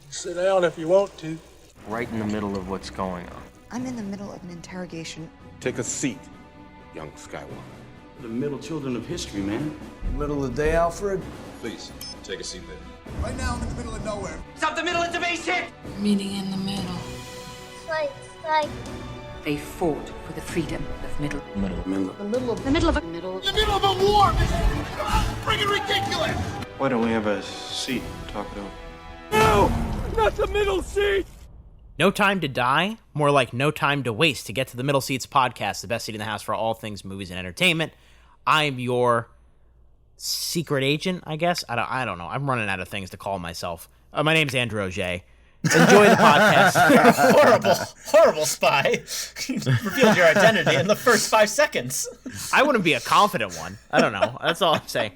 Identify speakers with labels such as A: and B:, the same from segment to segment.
A: Sit down if you want to.
B: Right in the middle of what's going on.
C: I'm in the middle of an interrogation.
D: Take a seat, young Skywalker.
E: The middle children of history, man.
A: Middle of the day, Alfred.
F: Please, take a seat there.
G: Right now, I'm in the middle of nowhere.
H: Stop the middle, it's a base hit!
I: Meeting in the middle.
J: Fight, fight.
I: They fought for the freedom of middle.
E: The middle of
I: the middle of a middle.
G: The middle of a war! This is freaking ridiculous!
E: Why don't we have a seat and talk it over?
A: No! Not the middle seat!
K: No Time to Die? More like No Time to Waste to get to the Middle Seats podcast, the best seat in the house for all things movies and entertainment. I'm your secret agent, I guess. I don't know. I'm running out of things to call myself. My name's Andrew Auger. Enjoy the podcast.
L: You're a horrible spy. You revealed your identity in the first 5 seconds.
K: I wouldn't be a confident one. I don't know. That's all I'm saying.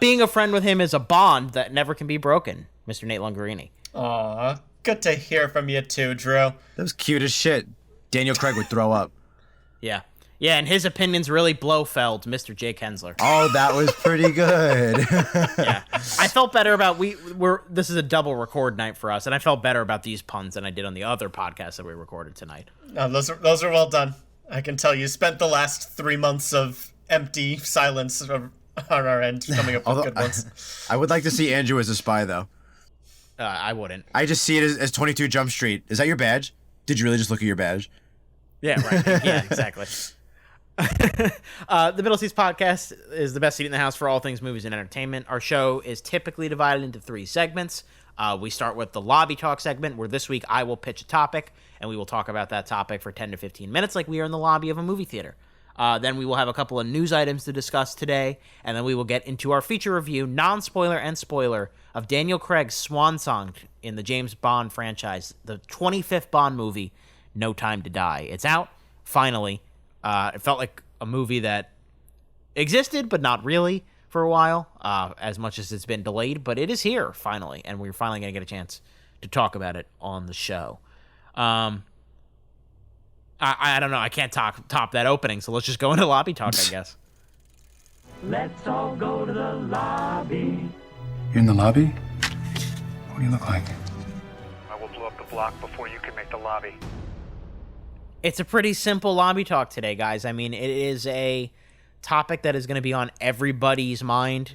K: Being a friend with him is a bond that never can be broken, Mr. Nate Lungarini.
L: Aw, good to hear from you too, Drew.
M: That was cute as shit. Daniel Craig would throw up.
K: Yeah. Yeah, and his opinions really Blofeld, Mr. Jake Hensler.
M: Oh, that was pretty good.
K: Yeah. I felt better about this is a double record night for us, and I felt better about these puns than I did on the other podcast that we recorded tonight.
L: No, those are well done. I can tell you spent the last 3 months of empty silence on our end coming up with good ones.
M: I would like to see Andrew as a spy, though.
K: I wouldn't.
M: I just see it as 22 Jump Street. Is that your badge? Did you really just look at your badge?
K: Yeah, right. Yeah, exactly. The Middle Seats podcast is the best seat in the house for all things movies and entertainment. Our show is typically divided into 3 segments. We start with the lobby talk segment, where this week I will pitch a topic, and we will talk about that topic for 10 to 15 minutes like we are in the lobby of a movie theater. Then we will have a couple of news items to discuss today, and then we will get into our feature review, non-spoiler and spoiler, of Daniel Craig's swan song in the James Bond franchise, the 25th Bond movie, No Time to Die. It's out, finally. It felt like a movie that existed, but not really for a while, as much as it's been delayed. But it is here, finally, and we're finally going to get a chance to talk about it on the show. I don't know. I can't top that opening, so let's just go into lobby talk, I guess.
H: Let's all go to the lobby.
E: You're in the lobby? What do you look like?
N: I will blow up the block before you can make the lobby.
K: It's a pretty simple lobby talk today, guys. I mean, it is a topic that is going to be on everybody's mind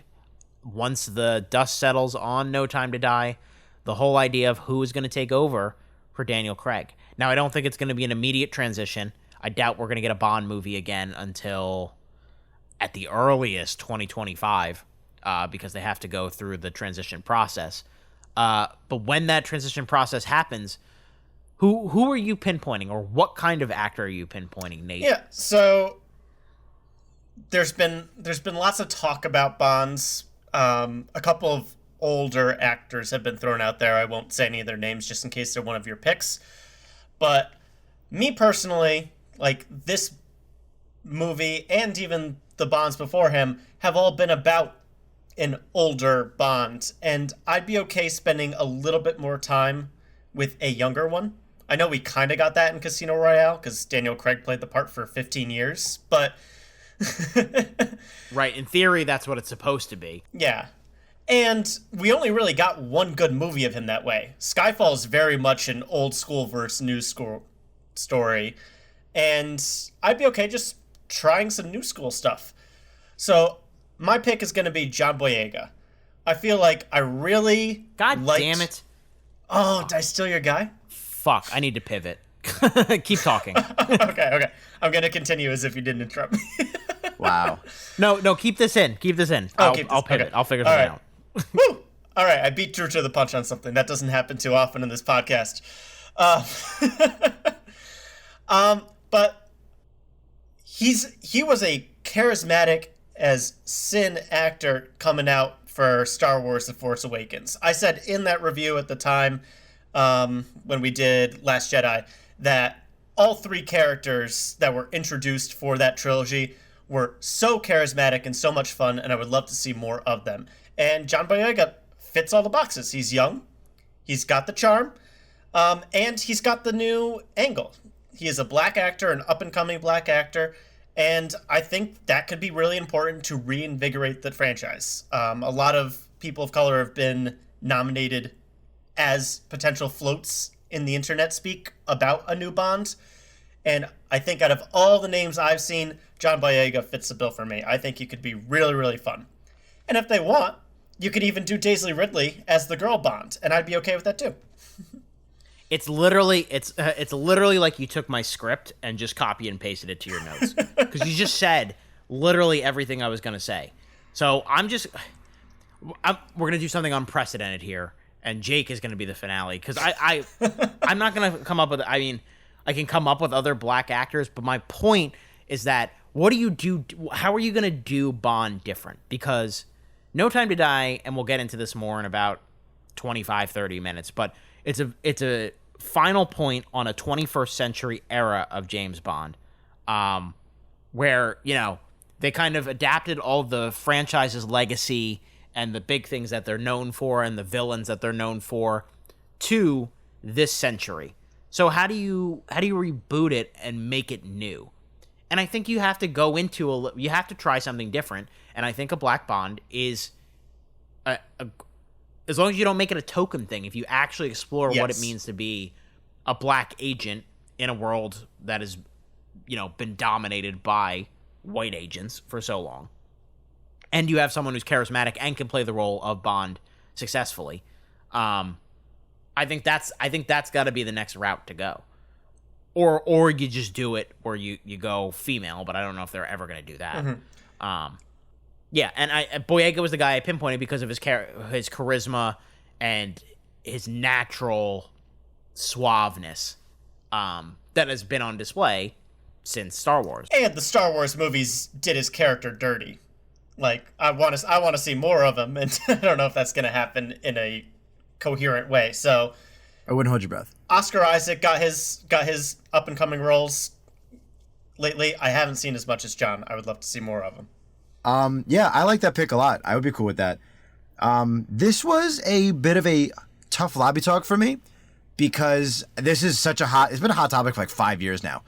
K: once the dust settles on No Time to Die. The whole idea of who is going to take over for Daniel Craig. Now, I don't think it's going to be an immediate transition. I doubt we're going to get a Bond movie again until, at the earliest, 2025, because they have to go through the transition process. But when that transition process happens, who are you pinpointing, or what kind of actor are you pinpointing, Nate?
L: Yeah, so there's been lots of talk about Bonds. A couple of older actors have been thrown out there. I won't say any of their names just in case they're one of your picks. But me personally, like, this movie and even the Bonds before him have all been about an older Bond, and I'd be okay spending a little bit more time with a younger one. I know we kind of got that in Casino Royale because Daniel Craig played the part for 15 years, but...
K: Right, in theory, that's what it's supposed to be.
L: Yeah. And we only really got one good movie of him that way. Skyfall is very much an old school versus new school story, and I'd be okay just trying some new school stuff. So my pick is going to be John Boyega. I feel like I really
K: God damn it.
L: Oh, did I steal your guy?
K: Fuck, I need to pivot. Keep talking.
L: Okay. I'm going to continue as if you didn't interrupt me.
M: Wow.
K: No, keep this in. I'll pivot. Okay. I'll figure something out.
L: Woo! All right, I beat Drew to the punch on something. That doesn't happen too often in this podcast. But he was a charismatic as sin actor coming out for Star Wars The Force Awakens. I said in that review at the time, when we did Last Jedi, that all 3 characters that were introduced for that trilogy were so charismatic and so much fun, and I would love to see more of them. And John Boyega fits all the boxes. He's young, he's got the charm, and he's got the new angle. He is a black actor, an up-and-coming black actor, and I think that could be really important to reinvigorate the franchise. A lot of people of color have been nominated as potential floats in the internet speak about a new Bond. And I think out of all the names I've seen, John Boyega fits the bill for me. I think he could be really, really fun. And if they want, you could even do Daisy Ridley as the girl Bond, and I'd be okay with that too.
K: It's literally like you took my script and just copy and pasted it to your notes, because you just said literally everything I was going to say. So we're going to do something unprecedented here, and Jake is going to be the finale, because I'm not going to come up with, I mean, I can come up with other black actors, but my point is that what do you do? How are you going to do Bond different? Because No Time to Die, and we'll get into this more in about 25, 30 minutes, but it's a final point on a 21st century era of James Bond, where, you know, they kind of adapted all the franchise's legacy and the big things that they're known for and the villains that they're known for to this century. So how do you reboot it and make it new? And I think you have to go into you have to try something different. And I think a Black Bond is as long as you don't make it a token thing, if you actually explore what it means to be a black agent in a world that has, you know, been dominated by white agents for so long, and you have someone who's charismatic and can play the role of Bond successfully, I think that's got to be the next route to go. Or you just do it, or you go female, but I don't know if they're ever going to do that. Mm-hmm. Yeah, and Boyega was the guy I pinpointed because of his charisma and his natural suaveness that has been on display since Star Wars.
L: And the Star Wars movies did his character dirty. Like, I want to see more of him, and I don't know if that's going to happen in a coherent way. So
M: I wouldn't hold your breath.
L: Oscar Isaac got his up and coming roles lately. I haven't seen as much as John. I would love to see more of him.
M: Yeah, I like that pick a lot. I would be cool with that. This was a bit of a tough lobby talk for me because this is it's been a hot topic for like 5 years now.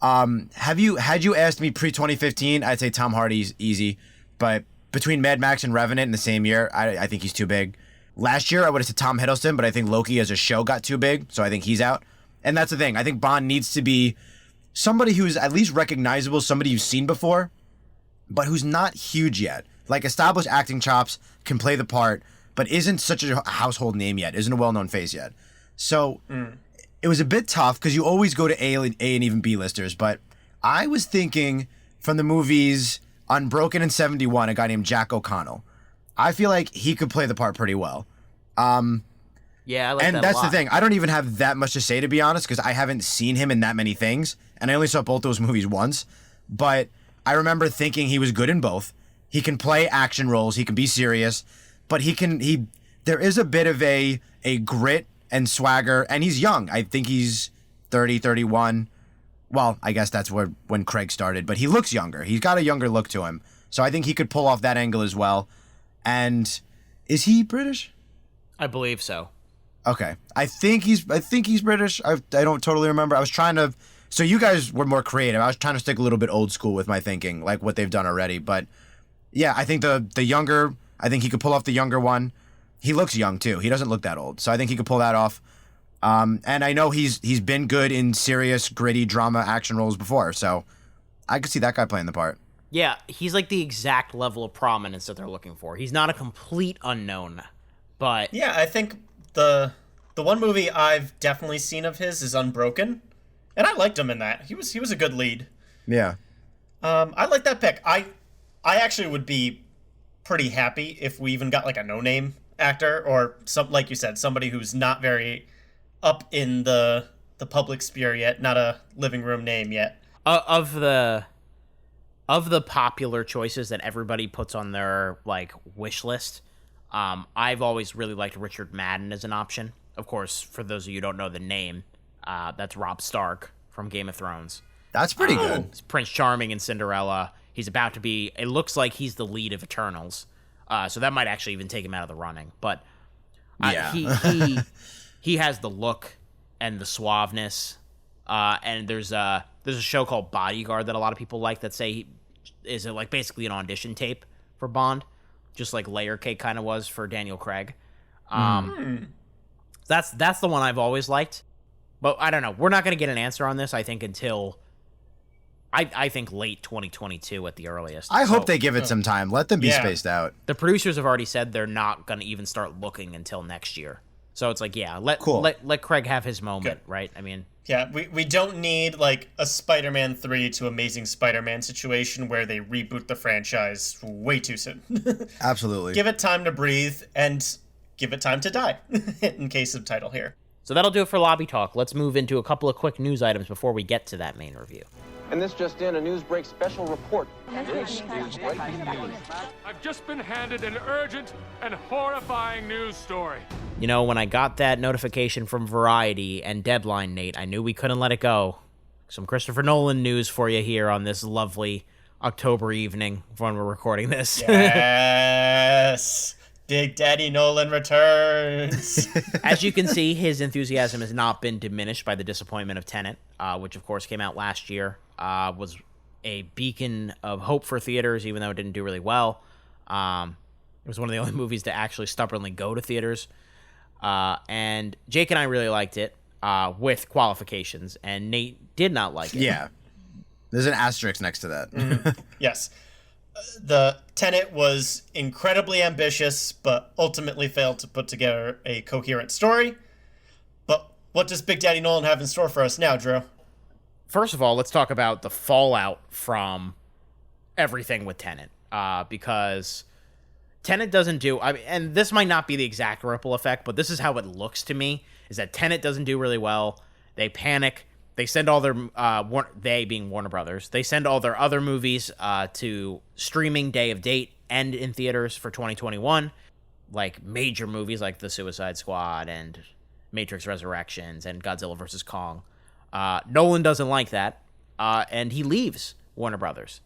M: Had you asked me pre-2015, I'd say Tom Hardy's easy, but between Mad Max and Revenant in the same year, I think he's too big. Last year, I would have said Tom Hiddleston, but I think Loki as a show got too big, so I think he's out. And that's the thing. I think Bond needs to be somebody who's at least recognizable, somebody you've seen before, but who's not huge yet. Like, established acting chops, can play the part, but isn't such a household name yet, isn't a well-known face yet. So it was a bit tough because you always go to A and even B-listers, but I was thinking from the movies Unbroken in 71, a guy named Jack O'Connell. I feel like he could play the part pretty well.
K: Yeah, I like that
M: and
K: a
M: that's
K: lot.
M: the thing. I don't even have that much to say, to be honest, because I haven't seen him in that many things, and I only saw both those movies once. But I remember thinking he was good in both. He can play action roles. He can be serious, but there is a bit of a grit and swagger, and he's young. I think he's 30, 31. Well, I guess that's when Craig started, but he looks younger. He's got a younger look to him. So I think he could pull off that angle as well. And is he British?
K: I believe so.
M: Okay. I think he's British. I don't totally remember. I was trying to, so you guys were more creative. I was trying to stick a little bit old school with my thinking, like what they've done already. But yeah, I think the younger, I think he could pull off the younger one. He looks young too. He doesn't look that old. So I think he could pull that off. And I know he's been good in serious, gritty drama action roles before. So I could see that guy playing the part.
K: Yeah, he's like the exact level of prominence that they're looking for. He's not a complete unknown, but
L: yeah, I think the one movie I've definitely seen of his is Unbroken, and I liked him in that. He was a good lead.
M: Yeah.
L: I like that pick. I actually would be pretty happy if we even got like a no-name actor or some, like you said, somebody who's not very up in the public sphere yet, not a living room name yet.
K: Of the popular choices that everybody puts on their like wish list, I've always really liked Richard Madden as an option. Of course, for those of you who don't know the name, that's Robb Stark from Game of Thrones.
M: That's pretty good.
K: He's Prince Charming in Cinderella. He's about to be. It looks like he's the lead of Eternals, so that might actually even take him out of the running. But
M: yeah.
K: he has the look and the suaveness. And there's a show called Bodyguard that a lot of people like that say is like basically an audition tape for Bond, just like Layer Cake kind of was for Daniel Craig. That's the one I've always liked. But I don't know. We're not going to get an answer on this, I think, until I think late 2022 at the earliest.
M: I hope they give it some time. Let them be spaced out.
K: The producers have already said they're not going to even start looking until next year. So it's like, yeah, let Craig have his moment, right? I mean,
L: yeah, we don't need like a Spider-Man 3 to Amazing Spider-Man situation where they reboot the franchise way too soon.
M: Absolutely.
L: Give it time to breathe and give it time to die, in case of title here.
K: So that'll do it for Lobby Talk. Let's move into a couple of quick news items before we get to that main review.
B: And this just in, a Newsbreak special report.
G: This is breaking news. I've just been handed an urgent and horrifying news story.
K: You know, when I got that notification from Variety and Deadline, Nate, I knew we couldn't let it go. Some Christopher Nolan news for you here on this lovely October evening when we're recording this.
L: Yes! Big Daddy Nolan returns.
K: As you can see, his enthusiasm has not been diminished by the disappointment of Tenet, which of course came out last year. Was a beacon of hope for theaters, even though it didn't do really well. It was one of the only movies to actually stubbornly go to theaters. And Jake and I really liked it, with qualifications, and Nate did not like it.
M: Yeah. There's an asterisk next to that.
L: Mm-hmm. Yes. The Tenet was incredibly ambitious, but ultimately failed to put together a coherent story. But what does Big Daddy Nolan have in store for us now, Drew?
K: First of all, let's talk about the fallout from everything with Tenet, because Tenet doesn't do, and this might not be the exact ripple effect, but this is how it looks to me, is that Tenet doesn't do really well. They panic. They send all their, they being Warner Brothers, they send all their other movies to streaming day of date and in theaters for 2021, like major movies like The Suicide Squad and Matrix Resurrections and Godzilla vs. Kong. Nolan doesn't like that, and he leaves Warner Brothers.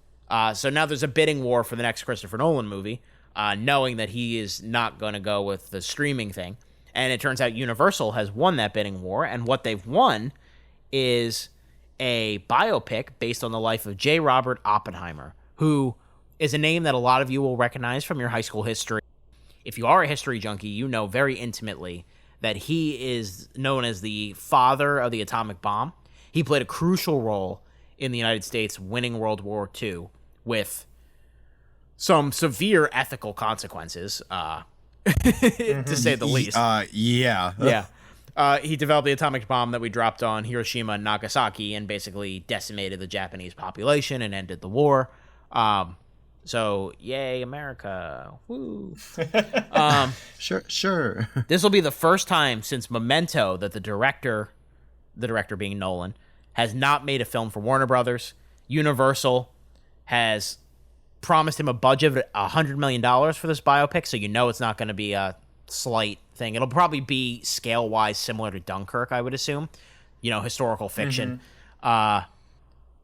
K: So now there's a bidding war for the next Christopher Nolan movie, knowing that he is not going to go with the streaming thing. And it turns out Universal has won that bidding war, and what they've won is a biopic based on the life of J. Robert Oppenheimer, who is a name that a lot of you will recognize from your high school history. If you are a history junkie, you know very intimately that he is known as the father of the atomic bomb. He played a crucial role in the United States winning World War II with some severe ethical consequences, to say the least.
M: Yeah.
K: He developed the atomic bomb that we dropped on Hiroshima and Nagasaki and basically decimated the Japanese population and ended the war. So, yay, America. Woo.
M: Sure.
K: This will be the first time since Memento that the director being Nolan, has not made a film for Warner Brothers. Universal has promised him a budget of $100 million for this biopic, so you know it's not going to be a slight thing. It'll probably be scale-wise similar to Dunkirk, I would assume. You know, historical fiction. Mm-hmm.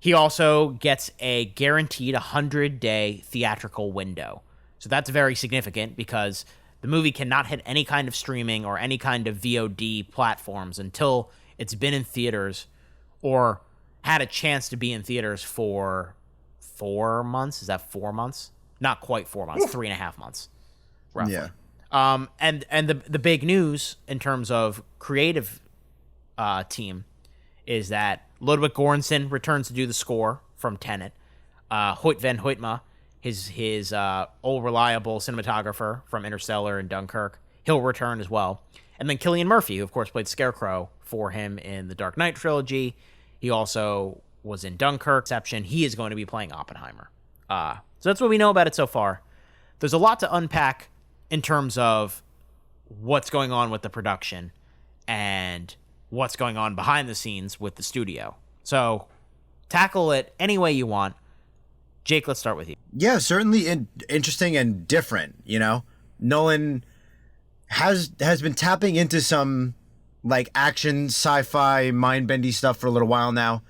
K: He also gets a guaranteed 100-day theatrical window. So that's very significant because the movie cannot hit any kind of streaming or any kind of VOD platforms until it's been in theaters or had a chance to be in theaters for 4 months. Is that 4 months? Not quite 4 months, 3.5 months, roughly.
M: Yeah.
K: And the big news in terms of creative team is that Ludwig Göransson returns to do the score from Tenet. Hoyt van Hoytma, his old reliable cinematographer from Interstellar and Dunkirk, he'll return as well. And then Cillian Murphy, who of course played Scarecrow for him in the Dark Knight trilogy. He also was in Dunkirk. Exception, he is going to be playing Oppenheimer. So that's what we know about it so far. There's a lot to unpack in terms of what's going on with the production and what's going on behind the scenes with the studio. So tackle it any way you want. Jake, let's start with you.
M: Yeah, certainly interesting and different, you know? Nolan has been tapping into some like action, sci-fi, mind-bendy stuff for a little while now,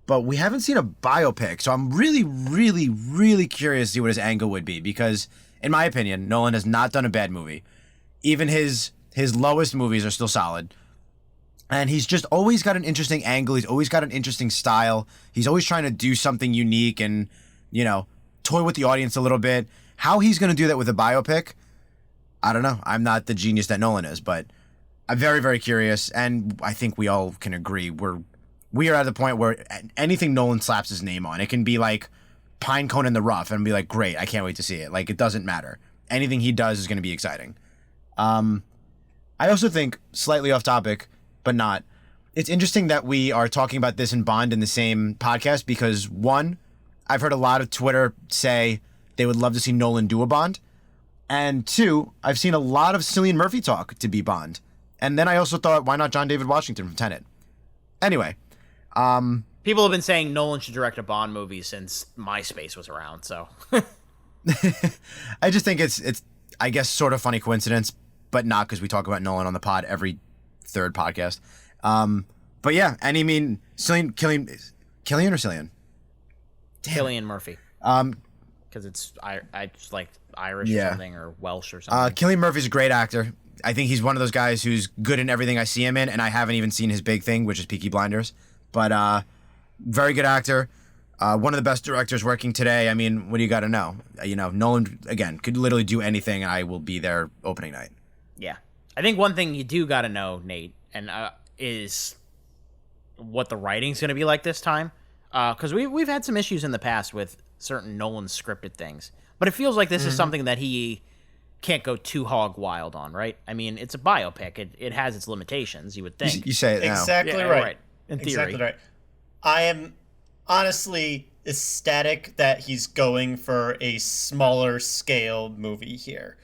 M: but we haven't seen a biopic. So I'm really, really, really curious to see what his angle would be because, in my opinion, Nolan has not done a bad movie. Even his lowest movies are still solid. And he's just always got an interesting angle. He's always got an interesting style. He's always trying to do something unique and, you know, toy with the audience a little bit. How he's going to do that with a biopic, I don't know. I'm not the genius that Nolan is, but I'm very, very curious, and I think we all can agree we are at the point where anything Nolan slaps his name on, it can be like Pinecone in the Rough, and be like, great, I can't wait to see it. Like, it doesn't matter. Anything he does is going to be exciting. I also think, slightly off topic, but not, it's interesting that we are talking about this and Bond in the same podcast because, one, I've heard a lot of Twitter say they would love to see Nolan do a Bond, and two, I've seen a lot of Cillian Murphy talk to be Bond. And then I also thought, why not John David Washington from Tenet? Anyway.
K: People have been saying Nolan should direct a Bond movie since MySpace was around, so.
M: I just think it's I guess sort of funny coincidence, but not because we talk about Nolan on the pod every third podcast. But yeah, and I mean, Killian or Cillian?
K: Cillian Murphy. Because it's I just like Irish or something, or Welsh or something.
M: Cillian Murphy's a great actor. I think he's one of those guys who's good in everything I see him in, and I haven't even seen his big thing, which is Peaky Blinders. But very good actor. One of the best directors working today. I mean, what do you got to know? Nolan, again, could literally do anything, and I will be there opening night.
K: Yeah. I think one thing you do got to know, Nate, and is what the writing's going to be like this time. Because we've had some issues in the past with certain Nolan scripted things. But it feels like this is something that he can't go too hog wild on, right? I mean, it's a biopic. It has its limitations, you would think.
M: You say it now.
L: Exactly right.
K: In theory.
L: Exactly right. I am honestly ecstatic that he's going for a smaller scale movie here.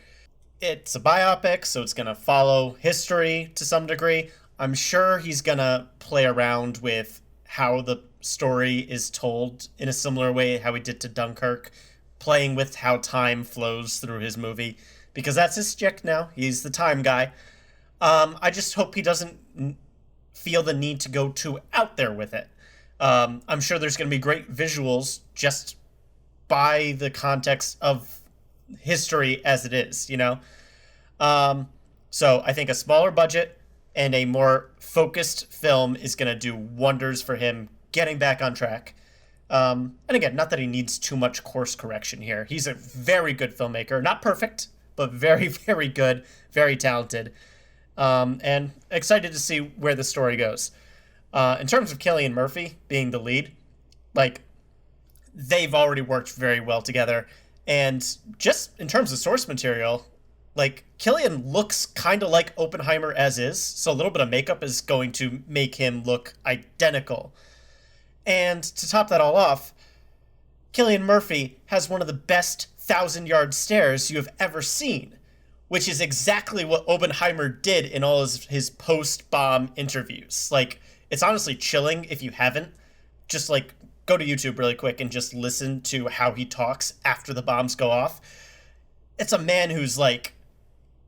L: It's a biopic, so it's going to follow history to some degree. I'm sure he's going to play around with how the story is told in a similar way how he did to Dunkirk, playing with how time flows through his movie, because that's his stick now. He's the time guy. I just hope he doesn't feel the need to go too out there with it. I'm sure there's going to be great visuals just by the context of history as it is, So I think a smaller budget and a more focused film is going to do wonders for him getting back on track. And again, not that he needs too much course correction here. He's a very good filmmaker. Not perfect, but very, very good, very talented. And excited to see where the story goes. In terms of Cillian Murphy being the lead, they've already worked very well together. And just in terms of source material, Cillian looks kind of like Oppenheimer as is, so a little bit of makeup is going to make him look identical. And to top that all off, Cillian Murphy has one of the best 1,000-yard stares you have ever seen, which is exactly what Oppenheimer did in all his post-bomb interviews. It's honestly chilling if you haven't. Just go to YouTube really quick and just listen to how he talks after the bombs go off. It's a man whose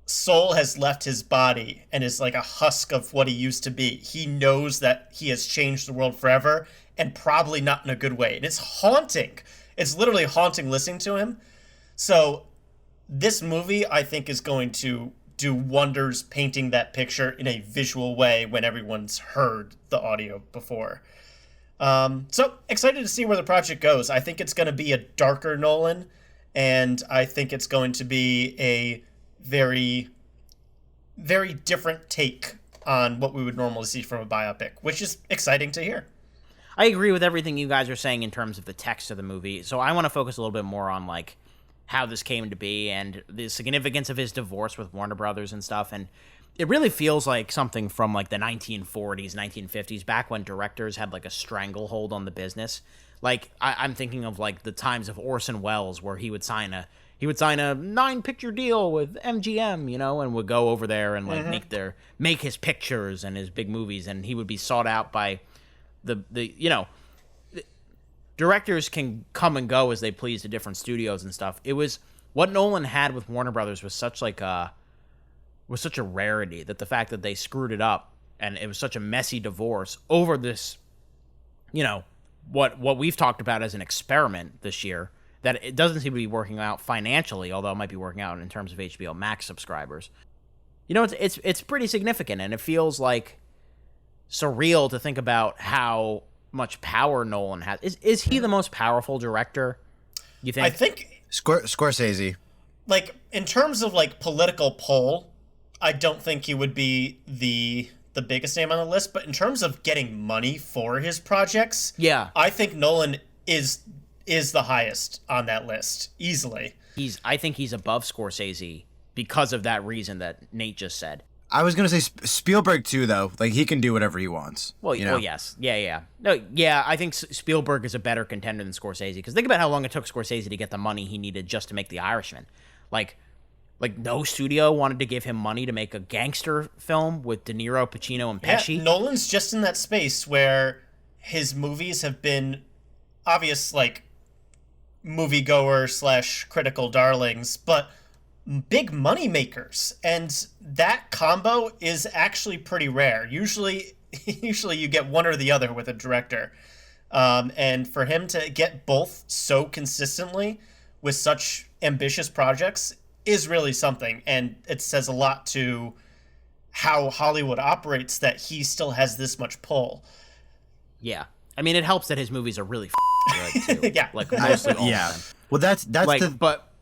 L: soul has left his body and is a husk of what he used to be. He knows that he has changed the world forever, and probably not in a good way. And it's haunting. It's literally haunting listening to him. So this movie, I think, is going to do wonders painting that picture in a visual way when everyone's heard the audio before. So excited to see where the project goes. I think it's going to be a darker Nolan, and I think it's going to be a very, very different take on what we would normally see from a biopic, which is exciting to hear.
K: I agree with everything you guys are saying in terms of the text of the movie. So I want to focus a little bit more on how this came to be and the significance of his divorce with Warner Brothers and stuff. And it really feels like something from the 1940s, 1950s, back when directors had a stranglehold on the business. I'm thinking of the times of Orson Welles, where he would sign a 9-picture deal with MGM, and would go over there and make his pictures and his big movies, and he would be sought out by the directors can come and go as they please to different studios and stuff. It was what Nolan had with Warner Brothers was such a rarity, that the fact that they screwed it up and it was such a messy divorce over this, what we've talked about as an experiment this year, that it doesn't seem to be working out financially, although it might be working out in terms of HBO Max subscribers. It's pretty significant, and it feels surreal to think about how much power Nolan has. Is he the most powerful director, you think?
L: I think
M: Scorsese.
L: In terms of political pull, I don't think he would be the biggest name on the list, but in terms of getting money for his projects,
K: yeah,
L: I think Nolan is the highest on that list, easily.
K: I think he's above Scorsese because of that reason that Nate just said.
M: I was gonna say Spielberg too, though. Like, he can do whatever he wants.
K: Well, well, yes, yeah. No, yeah. I think Spielberg is a better contender than Scorsese, because think about how long it took Scorsese to get the money he needed just to make The Irishman. Like no studio wanted to give him money to make a gangster film with De Niro, Pacino, and Pesci.
L: Yeah, Nolan's just in that space where his movies have been obvious, like, moviegoer / critical darlings, but big money makers, and that combo is actually pretty rare. Usually you get one or the other with a director, and for him to get both so consistently with such ambitious projects is really something, and it says a lot to how Hollywood operates that he still has this much pull.
K: Yeah, I mean, it helps that his movies are really good too.
L: Yeah,
K: like mostly all of them.
M: Well, that's like,
K: but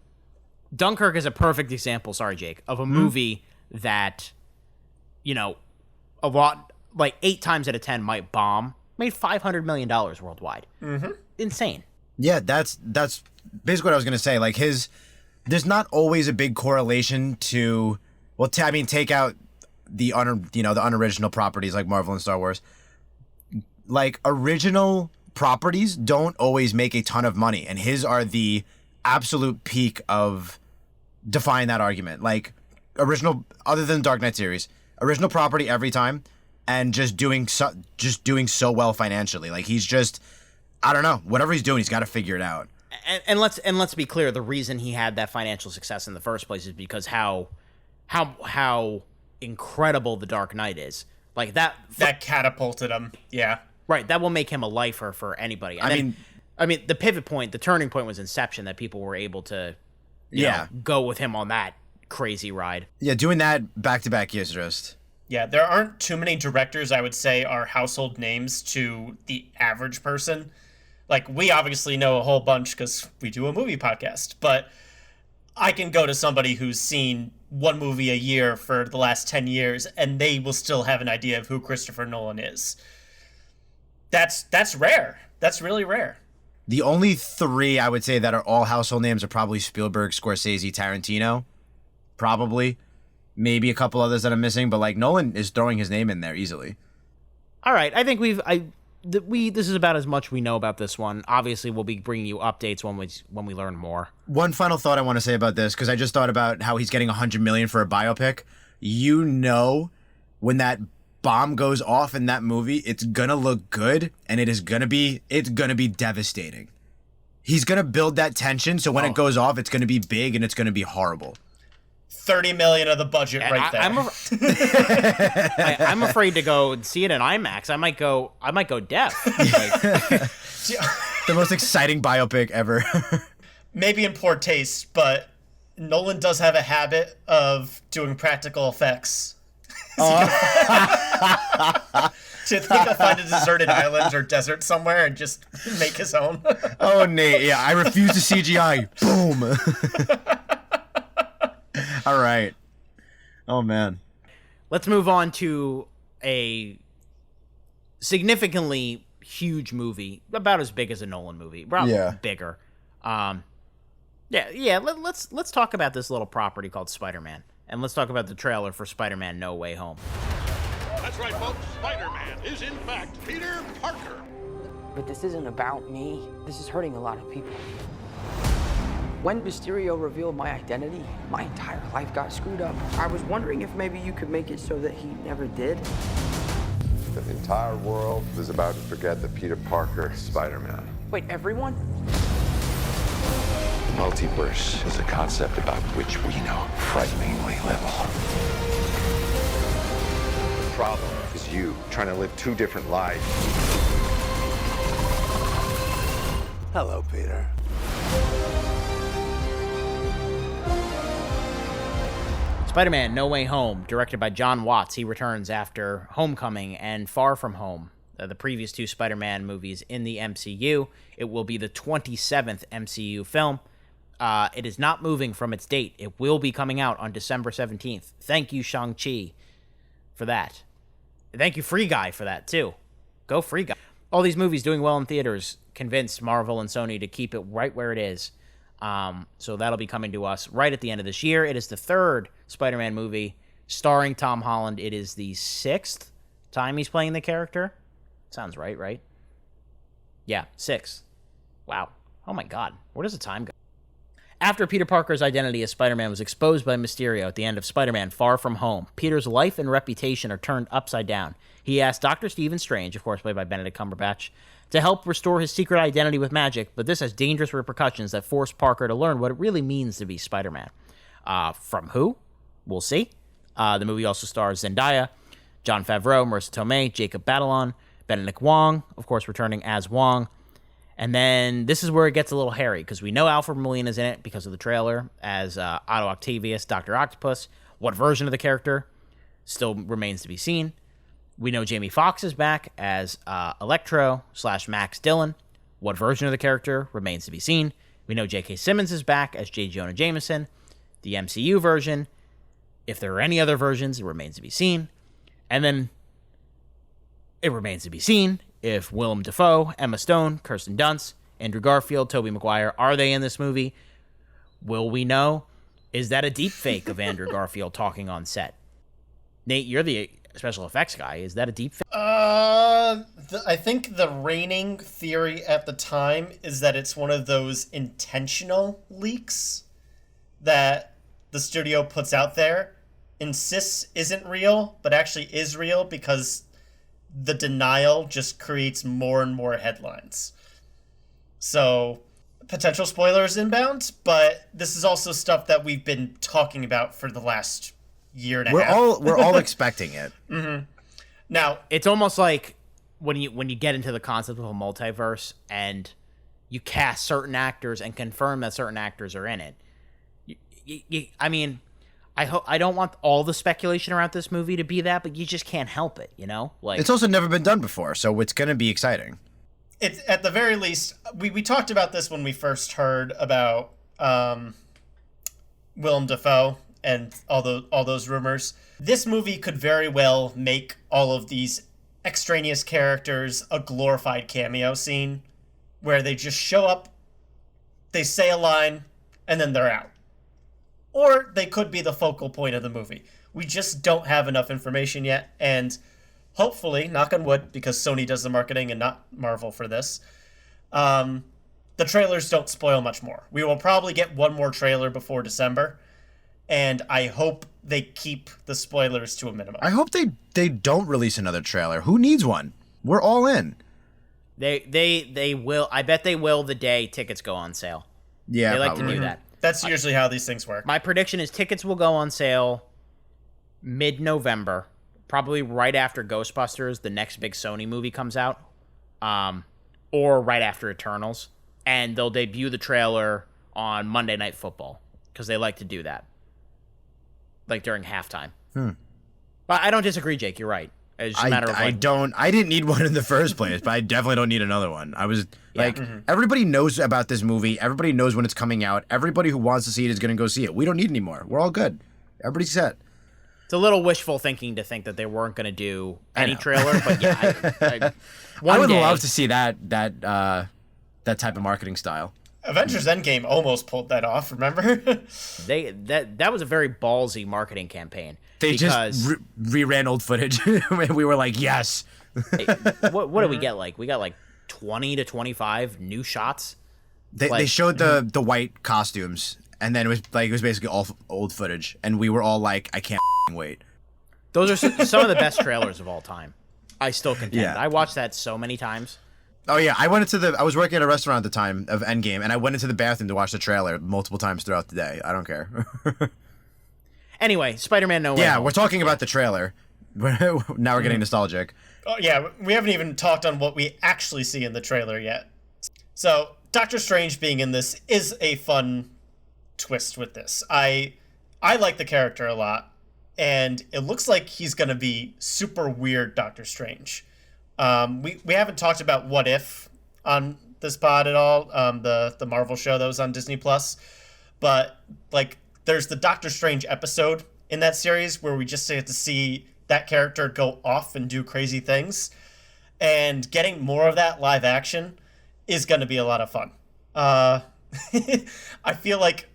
K: Dunkirk is a perfect example. Sorry, Jake, of a movie that, a lot, like 8 times out of 10 might bomb, made $500 million worldwide.
L: Mm-hmm.
K: Insane.
M: Yeah, that's basically what I was gonna say. Like, there's not always a big correlation to, well, take out the unoriginal properties like Marvel and Star Wars. Like, original properties don't always make a ton of money, and his are the absolute peak of defying that argument. Like, original, other than Dark Knight series, original property every time, and just doing so well financially. Like, he's just, I don't know, whatever he's doing, he's got to figure it out.
K: And let's be clear, the reason he had that financial success in the first place is because how incredible The Dark Knight is. Like, that
L: catapulted him. Yeah.
K: Right, that will make him a lifer for anybody. And I mean, the pivot point, the turning point was Inception, that people were able to go with him on that crazy ride.
M: Yeah, doing that back-to-back years just...
L: Yeah, there aren't too many directors I would say are household names to the average person. Like, we obviously know a whole bunch because we do a movie podcast, but I can go to somebody who's seen one movie a year for the last 10 years, and they will still have an idea of who Christopher Nolan is. That's rare. That's really rare.
M: The only 3 I would say that are all household names are probably Spielberg, Scorsese, Tarantino. Probably. Maybe a couple others that I'm missing, but like Nolan is throwing his name in there easily.
K: All right, I think this is about as much we know about this one. Obviously, we'll be bringing you updates when we learn more.
M: One final thought I want to say about this, because I just thought about how he's getting $100 million for a biopic. When that bomb goes off in that movie, it's gonna look good, and it's gonna be devastating. He's gonna build that tension, so when it goes off, it's gonna be big and it's gonna be horrible.
L: $30 million of the budget right there.
K: I'm afraid to go see it in IMAX. I might go deaf.
M: The most exciting biopic ever.
L: Maybe in poor taste, but Nolan does have a habit of doing practical effects. Do you think he'll find a deserted island or desert somewhere and just make his own?
M: Oh, Nate, yeah, I refuse to CGI. Boom. All right. Oh, man.
K: Let's move on to a significantly huge movie, about as big as a Nolan movie, probably bigger. Let's talk about this little property called Spider-Man, and let's talk about the trailer for Spider-Man: No Way Home.
O: That's right, folks. Spider-Man is in fact Peter Parker.
P: But this isn't about me. This is hurting a lot of people. When Mysterio revealed my identity, my entire life got screwed up. I was wondering if maybe you could make it so that he never did.
Q: The entire world is about to forget that Peter Parker is Spider-Man.
P: Wait, everyone?
Q: The multiverse is a concept about which we know frighteningly little. The problem is you trying to live 2 different lives. Hello, Peter.
K: Spider-Man: No Way Home, directed by John Watts. He returns after Homecoming and Far From Home, the previous 2 Spider-Man movies in the MCU. It will be the 27th MCU film. It is not moving from its date. It will be coming out on December 17th. Thank you, Shang-Chi, for that. Thank you, Free Guy, for that, too. Go Free Guy. All these movies doing well in theaters convinced Marvel and Sony to keep it right where it is. So that'll be coming to us right at the end of this year. It is the third Spider-Man movie starring Tom Holland. It is the 6th time he's playing the character. Sounds right? Yeah, 6. Wow. Oh my God. Where does the time go? After Peter Parker's identity as Spider-Man was exposed by Mysterio at the end of Spider-Man Far From Home, Peter's life and reputation are turned upside down. He asked Dr. Stephen Strange, of course played by Benedict Cumberbatch, to help restore his secret identity with magic, but this has dangerous repercussions that force Parker to learn what it really means to be Spider-Man. From who? We'll see. The movie also stars Zendaya, Jon Favreau, Marissa Tomei, Jacob Batalon, Benedict Wong, of course returning as Wong. And then this is where it gets a little hairy, because we know Alfred Molina's in it because of the trailer as Otto Octavius, Dr. Octopus. What version of the character still remains to be seen. We know Jamie Foxx is back as Electro/Max Dillon. What version of the character remains to be seen. We know J.K. Simmons is back as J. Jonah Jameson. The MCU version, if there are any other versions, it remains to be seen. And then it remains to be seen if Willem Dafoe, Emma Stone, Kirsten Dunst, Andrew Garfield, Tobey Maguire, are they in this movie? Will we know? Is that a deep fake of Andrew Garfield talking on set? Nate, you're the special effects guy. Is that a deep fake?
L: I think the reigning theory at the time is that it's one of those intentional leaks that the studio puts out there, insists isn't real, but actually is real because the denial just creates more and more headlines. So, potential spoilers inbound, but this is also stuff that we've been talking about for the last year and a half.
M: We're all expecting it.
L: Mm-hmm. Now,
K: it's almost like when you get into the concept of a multiverse and you cast certain actors and confirm that certain actors are in it. I mean, I don't want all the speculation around this movie to be that, but you just can't help it, you know? Like,
M: it's also never been done before, so it's going to be exciting.
L: It's at the very least, we talked about this when we first heard about Willem Dafoe and all those rumors. This movie could very well make all of these extraneous characters a glorified cameo scene where they just show up, they say a line, and then they're out. Or they could be the focal point of the movie. We just don't have enough information yet, and hopefully, knock on wood, because Sony does the marketing and not Marvel for this, the trailers don't spoil much more. We will probably get one more trailer before December, and I hope they keep the spoilers to a minimum.
M: I hope they don't release another trailer. Who needs one? We're all in.
K: They will. I bet they will the day tickets go on sale.
M: Yeah,
K: they like
M: probably.
K: to do that.
L: That's usually how these things work.
K: My prediction is tickets will go on sale mid-November, probably right after Ghostbusters, the next big Sony movie comes out, or right after Eternals, and they'll debut the trailer on Monday Night Football because they like to do that, like during halftime. But I don't disagree, Jake. You're right. It's just a matter of
M: I didn't need one in the first place, but I definitely don't need another one. I was everybody knows about this movie. Everybody knows when it's coming out. Everybody who wants to see it is going to go see it. We don't need any more. We're all good. Everybody's set.
K: It's a little wishful thinking to think that they weren't going to do any trailer, but yeah,
M: I would love to see that type of marketing style.
L: Avengers Endgame almost pulled that off. Remember?
K: that was a very ballsy marketing campaign.
M: They just reran old footage. We were like, yes.
K: What did we get? Like we got like 20 to 25 new shots.
M: They showed the white costumes, and then it was basically all old footage, and we were all like, I can't wait.
K: Those are some of the best trailers of all time. I still contend.
M: Yeah.
K: I watched that so many times.
M: Oh yeah, I was working at a restaurant at the time of Endgame, and I went into the bathroom to watch the trailer multiple times throughout the day. I don't care.
K: Anyway, Spider-Man No Way
M: Yeah,
K: Home.
M: we're talking about the trailer. Now we're getting nostalgic.
L: Oh yeah, we haven't even talked on what we actually see in the trailer yet. So, Doctor Strange being in this is a fun twist with this. I like the character a lot, and it looks like he's going to be super weird Doctor Strange. We haven't talked about What If on this pod at all, the Marvel show that was on Disney+. but like there's the Doctor Strange episode in that series where we just get to see that character go off and do crazy things. And getting more of that live action is going to be a lot of fun. I feel like,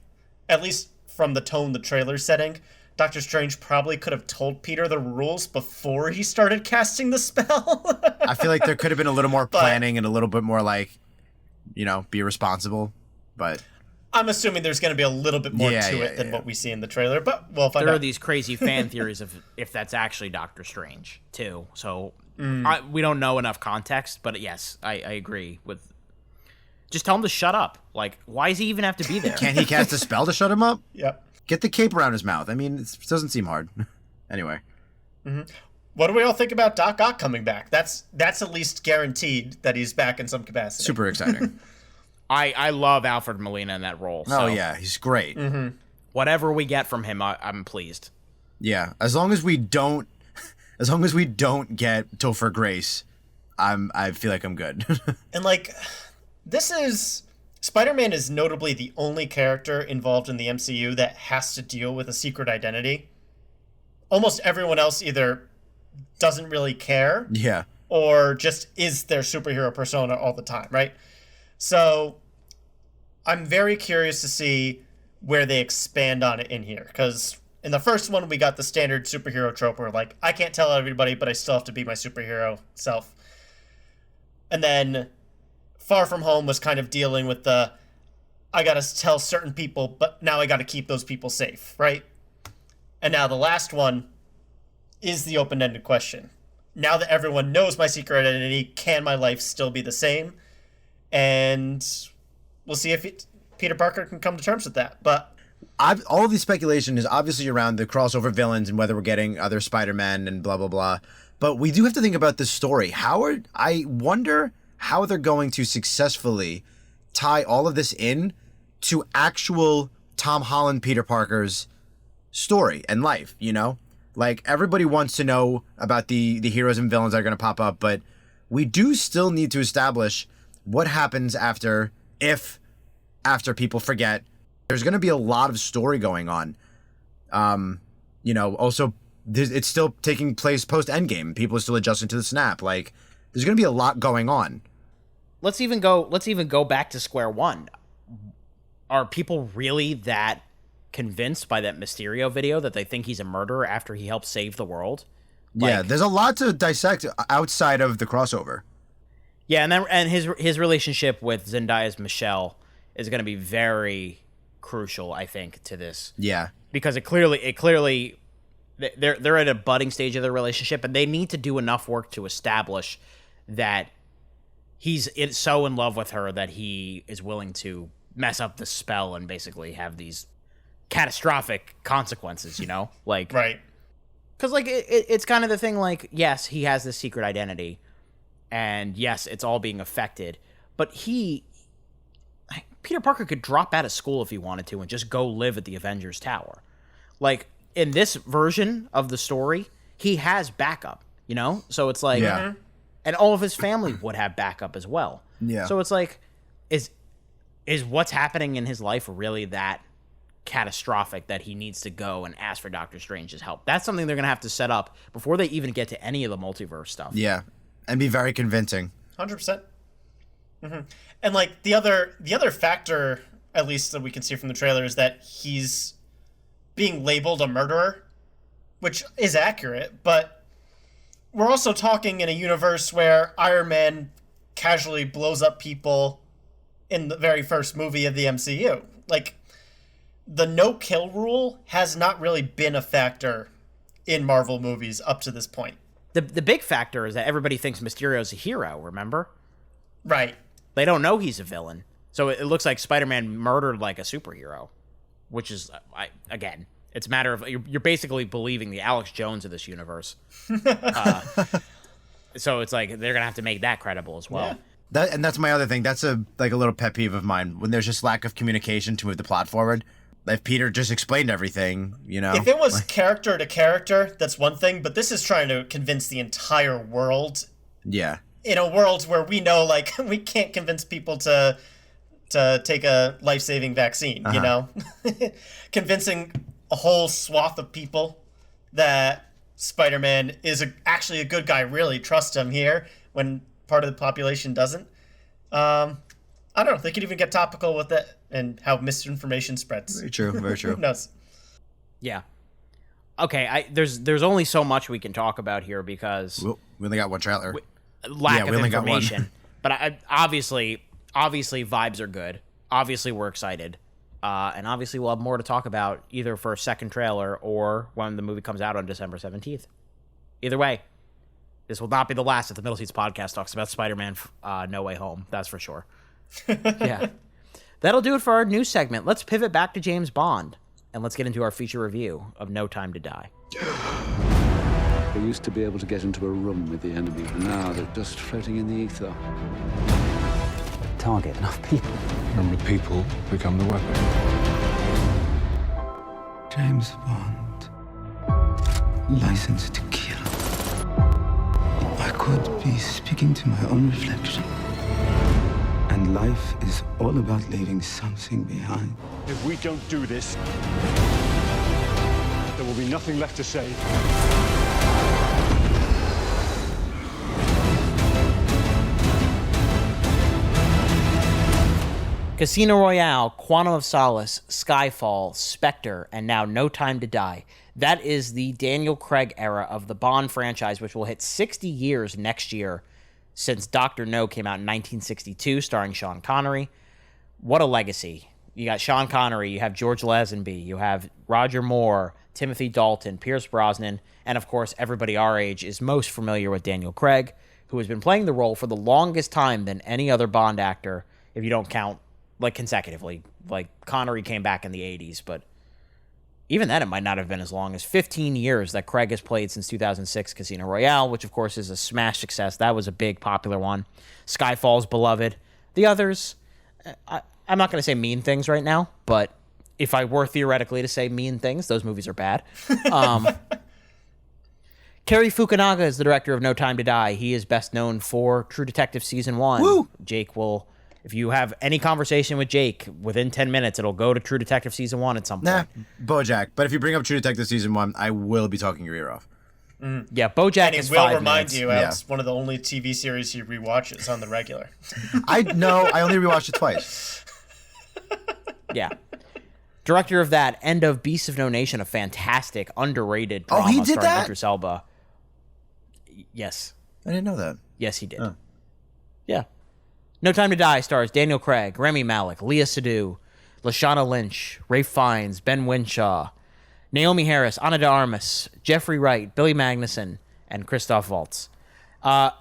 L: at least from the tone the trailer's setting, Doctor Strange probably could have told Peter the rules before he started casting the spell.
M: I feel like there could have been a little more planning and a little bit more like, be responsible. But
L: I'm assuming there's going to be a little bit more to it than what we see in the trailer, but we'll find out.
K: There are these crazy fan theories of if that's actually Doctor Strange, too. So we don't know enough context, but yes, I agree with... Just tell him to shut up. Like, why does he even have to be there?
M: Can't he cast a spell to shut him up?
L: Yep.
M: Get the cape around his mouth. I mean, it doesn't seem hard. Anyway.
L: Mm-hmm. What do we all think about Doc Ock coming back? That's at least guaranteed that he's back in some capacity.
M: Super exciting.
K: I love Alfred Molina in that role. So
M: oh, yeah. He's great.
L: Mm-hmm.
K: Whatever we get from him, I'm pleased.
M: Yeah. As long as we don't get Topher Grace, I feel like I'm good.
L: And like... Spider-Man is notably the only character involved in the MCU that has to deal with a secret identity. Almost everyone else either doesn't really care, or just is their superhero persona all the time, right? So I'm very curious to see where they expand on it in here, because in the first one we got the standard superhero trope where like I can't tell everybody, but I still have to be my superhero self. And then Far From Home was kind of dealing with the, I gotta tell certain people, but now I gotta keep those people safe, right? And now the last one is the open-ended question. Now that everyone knows my secret identity, can my life still be the same? And we'll see if Peter Parker can come to terms with that. But
M: all of the speculation is obviously around the crossover villains and whether we're getting other Spider-Man and blah, blah, blah. But we do have to think about this story. I wonder how they're going to successfully tie all of this in to actual Tom Holland Peter Parker's story and life, Like, everybody wants to know about the heroes and villains that are going to pop up, but we do still need to establish what happens after people forget. There's going to be a lot of story going on. Also, it's still taking place post-Endgame. People are still adjusting to the snap. Like, there's going to be a lot going on.
K: Let's even go back to square one. Are people really that convinced by that Mysterio video that they think he's a murderer after he helped save the world?
M: Yeah, there's a lot to dissect outside of the crossover.
K: Yeah, and his relationship with Zendaya's Michelle is going to be very crucial, I think, to this. Yeah, because it clearly they're at a budding stage of their relationship, and they need to do enough work to establish that he's so in love with her that he is willing to mess up the spell and basically have these catastrophic consequences, Like,
L: right.
K: Because, like, it's kind of the thing, like, yes, he has this secret identity, and yes, it's all being affected, but Peter Parker could drop out of school if he wanted to and just go live at the Avengers Tower. Like, in this version of the story, he has backup, So it's like...
M: Yeah.
K: And all of his family would have backup as well. Yeah. So it's like, is what's happening in his life really that catastrophic that he needs to go and ask for Doctor Strange's help? That's something they're going to have to set up before they even get to any of the multiverse stuff.
M: Yeah. And be very convincing.
L: 100%. Mm-hmm. And like the other factor, at least that we can see from the trailer, is that he's being labeled a murderer, which is accurate, but we're also talking in a universe where Iron Man casually blows up people in the very first movie of the MCU. Like, the no-kill rule has not really been a factor in Marvel movies up to this point.
K: The big factor is that everybody thinks Mysterio's a hero, remember?
L: Right.
K: They don't know he's a villain. So it looks like Spider-Man murdered like a superhero, which is, again... It's a matter of you're basically believing the Alex Jones of this universe. So it's like they're gonna have to make that credible as well.
M: Yeah. That's my other thing. That's a little pet peeve of mine when there's just lack of communication to move the plot forward. If Peter just explained everything, If
L: it was character to character, that's one thing. But this is trying to convince the entire world.
M: Yeah.
L: In a world where we know, like, we can't convince people to to take a life-saving vaccine, you know? Convincing a whole swath of people that Spider-Man is actually a good guy, really trust him here, when part of the population doesn't. I don't know. They could even get topical with it and how misinformation spreads.
M: Very true. Very true.
L: Who knows?
K: Yeah. Okay, there's only so much we can talk about here because
M: we only got one trailer.
K: Lack of information. But obviously vibes are good. Obviously we're excited. And obviously we'll have more to talk about either for a second trailer or when the movie comes out on December 17th. Either way, this will not be the last that the Middle Seats podcast talks about Spider-Man No Way Home. That's for sure. Yeah. That'll do it for our news segment. Let's pivot back to James Bond, and let's get into our feature review of No Time to Die.
R: They used to be able to get into a room with the enemy, and now they're just floating in the ether.
S: Target enough people.
F: And the people become the weapon.
S: James Bond. License to kill. I could be speaking to my own reflection. And life is all about leaving something behind.
O: If we don't do this, there will be nothing left to say.
K: Casino Royale, Quantum of Solace, Skyfall, Spectre, and now No Time to Die. That is the Daniel Craig era of the Bond franchise, which will hit 60 years next year since Dr. No came out in 1962, starring Sean Connery. What a legacy. You got Sean Connery, you have George Lazenby, you have Roger Moore, Timothy Dalton, Pierce Brosnan, and of course, everybody our age is most familiar with Daniel Craig, who has been playing the role for the longest time than any other Bond actor, if you don't count like consecutively. Like Connery came back in the 80s, but even then it might not have been as long as 15 years that Craig has played since 2006 Casino Royale, which of course is a smash success. That was a big popular one. Skyfall's beloved. The others, I'm not going to say mean things right now, but if I were theoretically to say mean things, those movies are bad. Cary Fukunaga is the director of No Time to Die. He is best known for True Detective Season 1.
M: Woo!
K: Jake will... If you have any conversation with Jake, within 10 minutes, it'll go to True Detective Season 1 at some point.
M: BoJack. But if you bring up True Detective Season 1, I will be talking your ear off.
K: Yeah, BoJack is 5 minutes.
L: And he will remind you, it's one of the only TV series he rewatches on the regular.
M: I only rewatched it twice.
K: Yeah. Director of that, End of Beasts of No Nation, a fantastic, underrated drama
M: he did
K: starring
M: that?
K: Idris Elba. Yes.
M: I didn't know that.
K: Yes, he did. Oh. Yeah. No Time to Die stars Daniel Craig, Rami Malek, Leah Seydoux, Lashana Lynch, Ralph Fiennes, Ben Winshaw, Naomi Harris, Ana de Armas, Jeffrey Wright, Billy Magnuson, and Christoph Waltz. The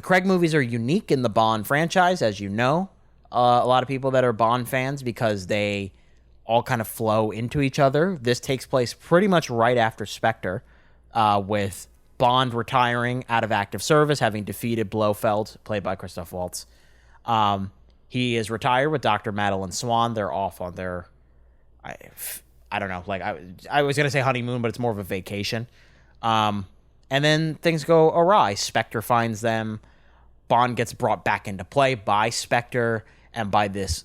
K: Craig movies are unique in the Bond franchise, as you know. A lot of people that are Bond fans, because they all kind of flow into each other. This takes place pretty much right after Spectre, with Bond retiring out of active service, having defeated Blofeld, played by Christoph Waltz. He is retired with Dr. Madeline Swan. They're off on their, I don't know, like I was going to say honeymoon, but it's more of a vacation. And then things go awry. Spectre finds them. Bond gets brought back into play by Spectre and by this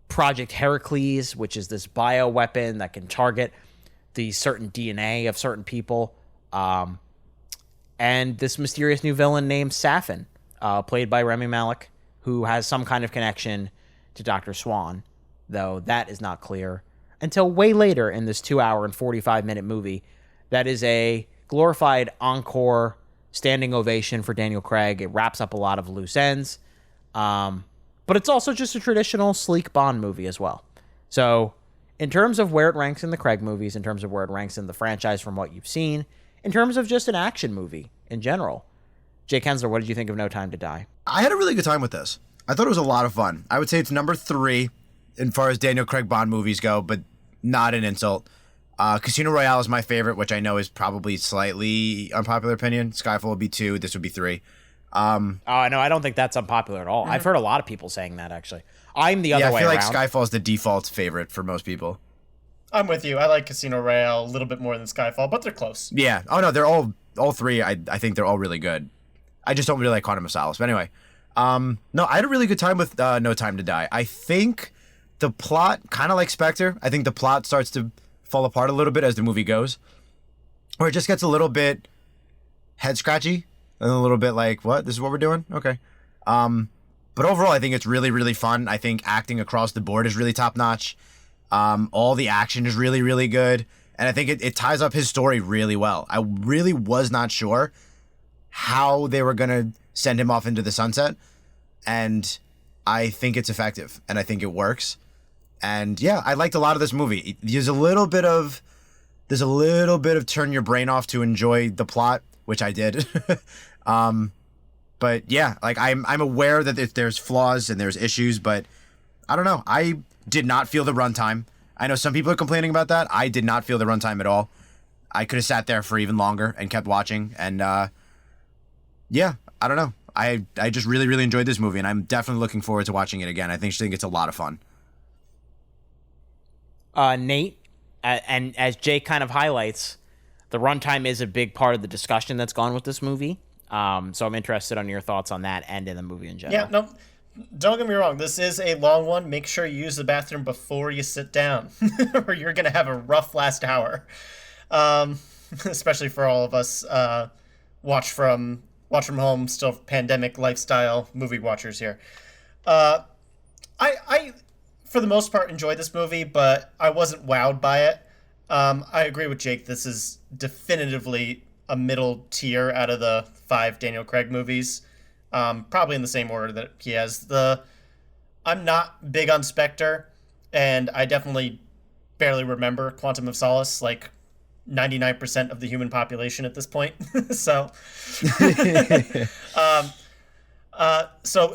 K: Project Heracles, which is this bioweapon that can target the certain DNA of certain people. And this mysterious new villain named Safin, played by Rami Malek, who has some kind of connection to Dr. Swan, though that is not clear until way later in this 2-hour and 45-minute movie. That is a glorified encore standing ovation for Daniel Craig. It wraps up a lot of loose ends, but it's also just a traditional sleek Bond movie as well. So in terms of where it ranks in the Craig movies, in terms of where it ranks in the franchise from what you've seen, in terms of just an action movie in general, Jake Hensler, what did you think of No Time to Die?
M: I had a really good time with this. I thought it was a lot of fun. I would say it's number 3 as far as Daniel Craig Bond movies go, but not an insult. Casino Royale is my favorite, which I know is probably slightly unpopular opinion. Skyfall would be 2. This would be 3.
K: No, I don't think that's unpopular at all. I've heard a lot of people saying that, actually. I'm the other way around.
M: I feel like Skyfall is the default favorite for most people.
L: I'm with you. I like Casino Royale a little bit more than Skyfall, but they're close.
M: Yeah. Oh, no, they're all 3. I think they're all really good. I just don't really like Quantum of Solace. But anyway, No, I had a really good time with No Time to Die. I think the plot, kind of like Spectre, I think the plot starts to fall apart a little bit as the movie goes, or it just gets a little bit head scratchy and a little bit like, what? This is what we're doing? Okay. But overall, I think it's really, really fun. I think acting across the board is really top notch. All the action is really, really good. And I think it ties up his story really well. I really was not sure how they were going to send him off into the sunset. And I think it's effective. And I think it works. And yeah, I liked a lot of this movie. There's a little bit of turn your brain off to enjoy the plot, which I did. But yeah, like I'm aware that there's flaws and there's issues, but I don't know. I did not feel the runtime. I know some people are complaining about that. I did not feel the runtime at all. I could have sat there for even longer and kept watching. And yeah, I don't know. I just really, really enjoyed this movie, and I'm definitely looking forward to watching it again. I think it's a lot of fun.
K: Nate, and as Jake kind of highlights, the runtime is a big part of the discussion that's gone with this movie. So I'm interested on your thoughts on that and in the movie in general.
L: Yeah, no, don't get me wrong. This is a long one. Make sure you use the bathroom before you sit down, or you're going to have a rough last hour. Especially for all of us watch from home, still pandemic lifestyle movie watchers here. I for the most part enjoyed this movie, but I wasn't wowed by it. I agree with Jake. This is definitively a middle tier out of the 5 Daniel Craig movies. Probably in the same order that he has. I'm not big on Spectre, and I definitely barely remember Quantum of Solace, like 99% of the human population at this point. So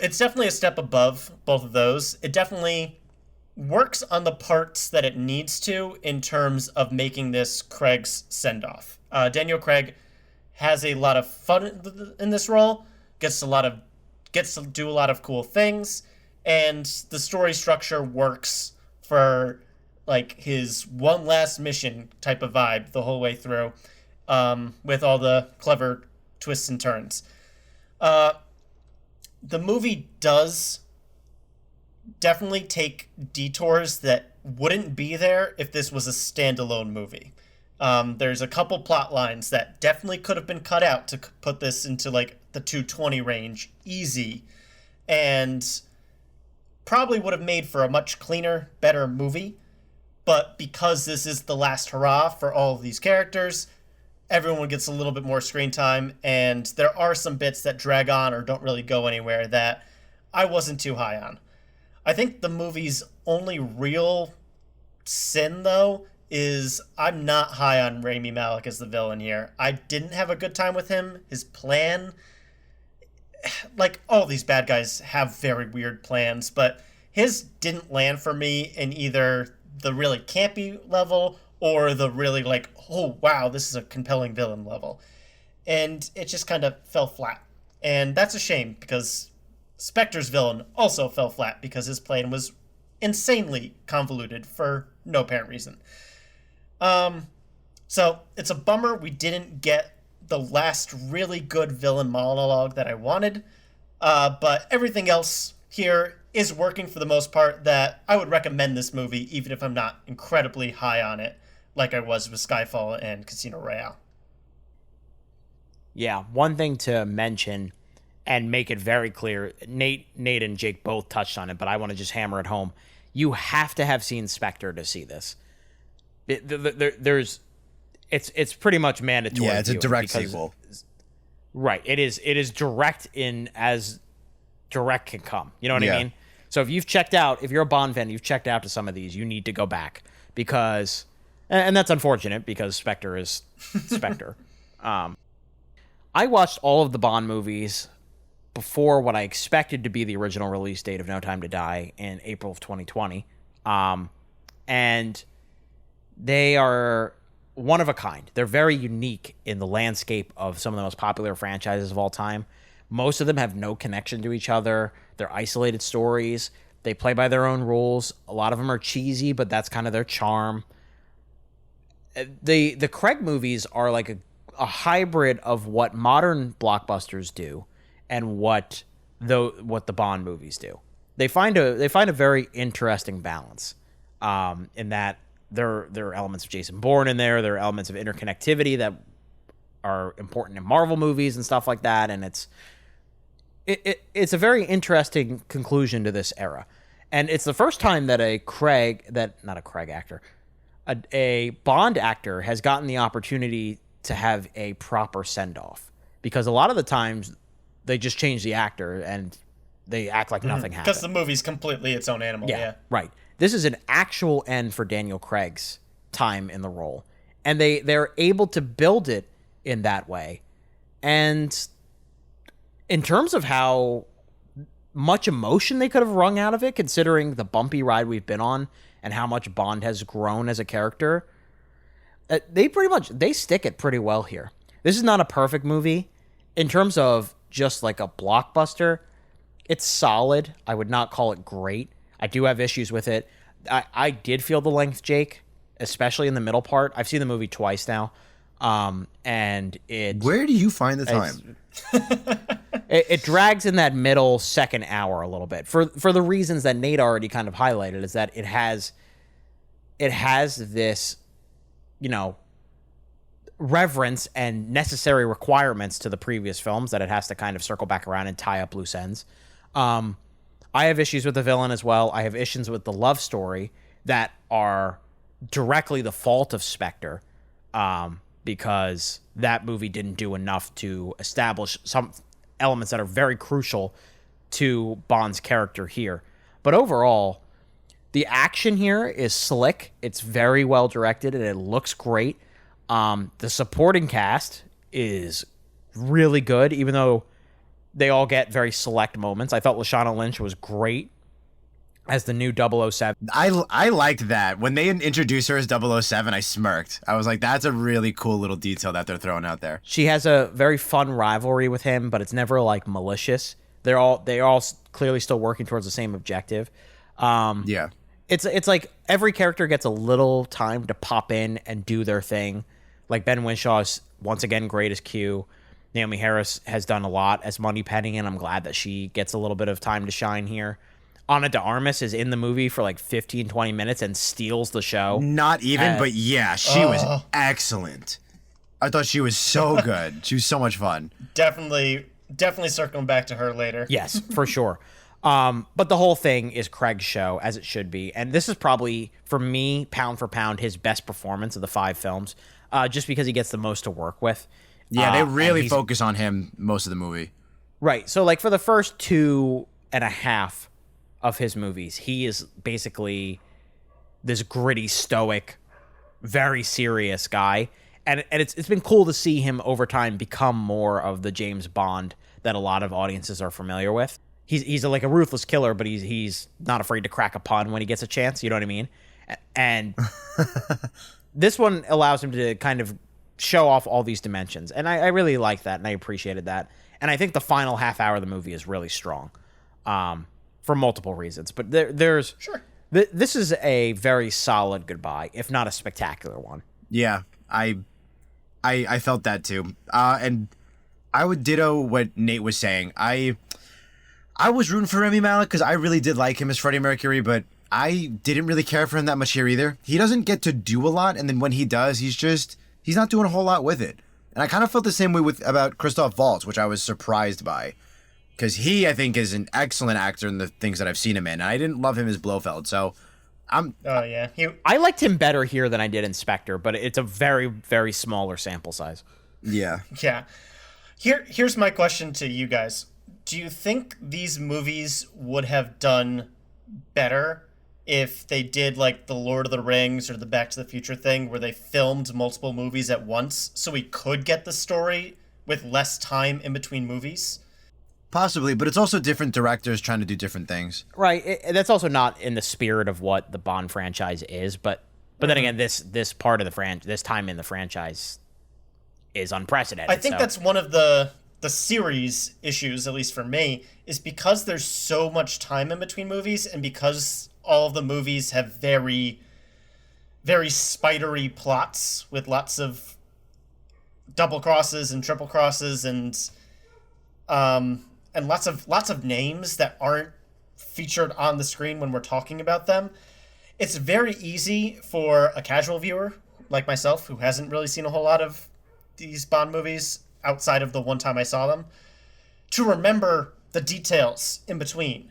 L: it's definitely a step above both of those. It definitely works on the parts that it needs to in terms of making this Craig's send-off. Daniel Craig has a lot of fun in this role, gets to do a lot of cool things, and the story structure works for like his one last mission type of vibe the whole way through, with all the clever twists and turns. The movie does definitely take detours that wouldn't be there if this was a standalone movie. There's a couple plot lines that definitely could have been cut out to put this into like the 220 range easy, and probably would have made for a much cleaner, better movie. But because this is the last hurrah for all of these characters, everyone gets a little bit more screen time, and there are some bits that drag on or don't really go anywhere that I wasn't too high on. I think the movie's only real sin, though, is I'm not high on Rami Malek as the villain here. I didn't have a good time with him. His plan, like all these bad guys have very weird plans, but his didn't land for me in either the really campy level or the really like, oh wow, this is a compelling villain level. And it just kind of fell flat. And that's a shame, because Spectre's villain also fell flat because his plan was insanely convoluted for no apparent reason. So it's a bummer we didn't get the last really good villain monologue that I wanted. But everything else here is working for the most part, that I would recommend this movie even if I'm not incredibly high on it like I was with Skyfall and Casino Royale.
K: Yeah, one thing to mention and make it very clear, Nate and Jake both touched on it, but I want to just hammer it home. You have to have seen Spectre to see this. It's pretty much mandatory.
M: Yeah, it's a direct sequel.
K: Right. It is direct in as direct can come. You know what I mean? So if you're a Bond fan, you've checked out to some of these, you need to go back, because, and that's unfortunate because Spectre is Spectre. I watched all of the Bond movies before what I expected to be the original release date of No Time to Die in April of 2020. And they are one of a kind. They're very unique in the landscape of some of the most popular franchises of all time. Most of them have no connection to each other. They're isolated stories. They play by their own rules. A lot of them are cheesy, but that's kind of their charm. The Craig movies are like a hybrid of what modern blockbusters do and what what the Bond movies do. They find a very interesting balance in that there are elements of Jason Bourne in there. There are elements of interconnectivity that are important in Marvel movies and stuff like that. And it's a very interesting conclusion to this era. And it's the first time that a Bond actor has gotten the opportunity to have a proper send-off. Because a lot of the times they just change the actor and they act like nothing happened.
L: Because the movie's completely its own animal, yeah.
K: Right. This is an actual end for Daniel Craig's time in the role. And they're able to build it in that way. And in terms of how much emotion they could have wrung out of it, considering the bumpy ride we've been on and how much Bond has grown as a character, they stick it pretty well here. This is not a perfect movie. In terms of just like a blockbuster, it's solid. I would not call it great. I do have issues with it. I did feel the length, Jake, especially in the middle part. I've seen the movie twice now. And it...
M: Where do you find the time?
K: It drags in that middle second hour a little bit. For the reasons that Nate already kind of highlighted, is that it has this, reverence and necessary requirements to the previous films that it has to kind of circle back around and tie up loose ends. I have issues with the villain as well. I have issues with the love story that are directly the fault of Spectre, because that movie didn't do enough to establish some elements that are very crucial to Bond's character here. But overall, the action here is slick. It's very well directed and it looks great. The supporting cast is really good, even though they all get very select moments. I thought Lashana Lynch was great as the new 007.
M: I liked that. When they introduced her as 007, I smirked. I was like, that's a really cool little detail that they're throwing out there.
K: She has a very fun rivalry with him, but it's never like malicious. They're all clearly still working towards the same objective.
M: Yeah.
K: It's like every character gets a little time to pop in and do their thing. Like Ben Whishaw is once again great as Q. Naomi Harris has done a lot as Moneypenny, and I'm glad that she gets a little bit of time to shine here. Ana de Armas is in the movie for like 15, 20 minutes and steals the show.
M: Not even, but yeah, she was excellent. I thought she was so good. She was so much fun.
L: Definitely circling back to her later.
K: Yes, for sure. But the whole thing is Craig's show, as it should be. And this is probably, for me, pound for pound, his best performance of the 5 films, just because he gets the most to work with.
M: Yeah, they really focus on him most of the movie.
K: Right. So, like, for the first 2.5 of his movies, he is basically this gritty, stoic, very serious guy. And it's been cool to see him over time become more of the James Bond that a lot of audiences are familiar with. He's like a ruthless killer, but he's not afraid to crack a pun when he gets a chance. You know what I mean? And this one allows him to kind of show off all these dimensions. And I really like that, and I appreciated that. And I think the final half hour of the movie is really strong for multiple reasons. But there's...
L: Sure.
K: This is a very solid goodbye, if not a spectacular one.
M: Yeah, I felt that too. And I would ditto what Nate was saying. I was rooting for Rami Malek because I really did like him as Freddie Mercury, but I didn't really care for him that much here either. He doesn't get to do a lot, and then when he does, he's not doing a whole lot with it. And I kind of felt the same way about Christoph Waltz, which I was surprised by. Because he, I think, is an excellent actor in the things that I've seen him in. And I didn't love him as Blofeld, so
L: Oh, yeah.
K: I liked him better here than I did in Spectre, but it's a very, very smaller sample size.
M: Yeah.
L: Yeah. Here's my question to you guys. Do you think these movies would have done better if they did like the Lord of the Rings or the Back to the Future thing, where they filmed multiple movies at once so we could get the story with less time in between movies?
M: Possibly, but it's also different directors trying to do different things.
K: Right. That's also not in the spirit of what the Bond franchise is, but then again, this part of the this time in the franchise is unprecedented.
L: I think that's one of the series issues, at least for me, is because there's so much time in between movies, and because all of the movies have very, very spidery plots with lots of double crosses and triple crosses and and lots of names that aren't featured on the screen when we're talking about them. It's very easy for a casual viewer like myself, who hasn't really seen a whole lot of these Bond movies outside of the one time I saw them, to remember the details in between.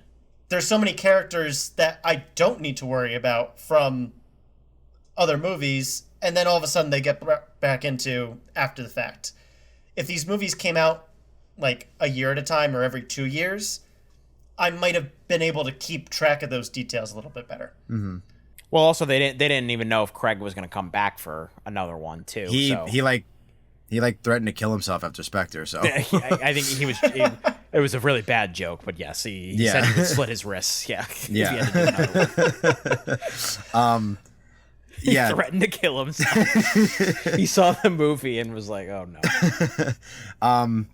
L: There's so many characters that I don't need to worry about from other movies, and then all of a sudden they get back into after the fact. If these movies came out like a year at a time or every 2 years, I might have been able to keep track of those details a little bit better.
M: Mm-hmm.
K: Well, also they didn't even know if Craig was going to come back for another one too.
M: He threatened to kill himself after Spectre. So
K: I think it was a really bad joke, but yes, he said he would slit his wrists. Yeah, if he had to do another one. He threatened to kill himself. He saw the movie and was like, "Oh no."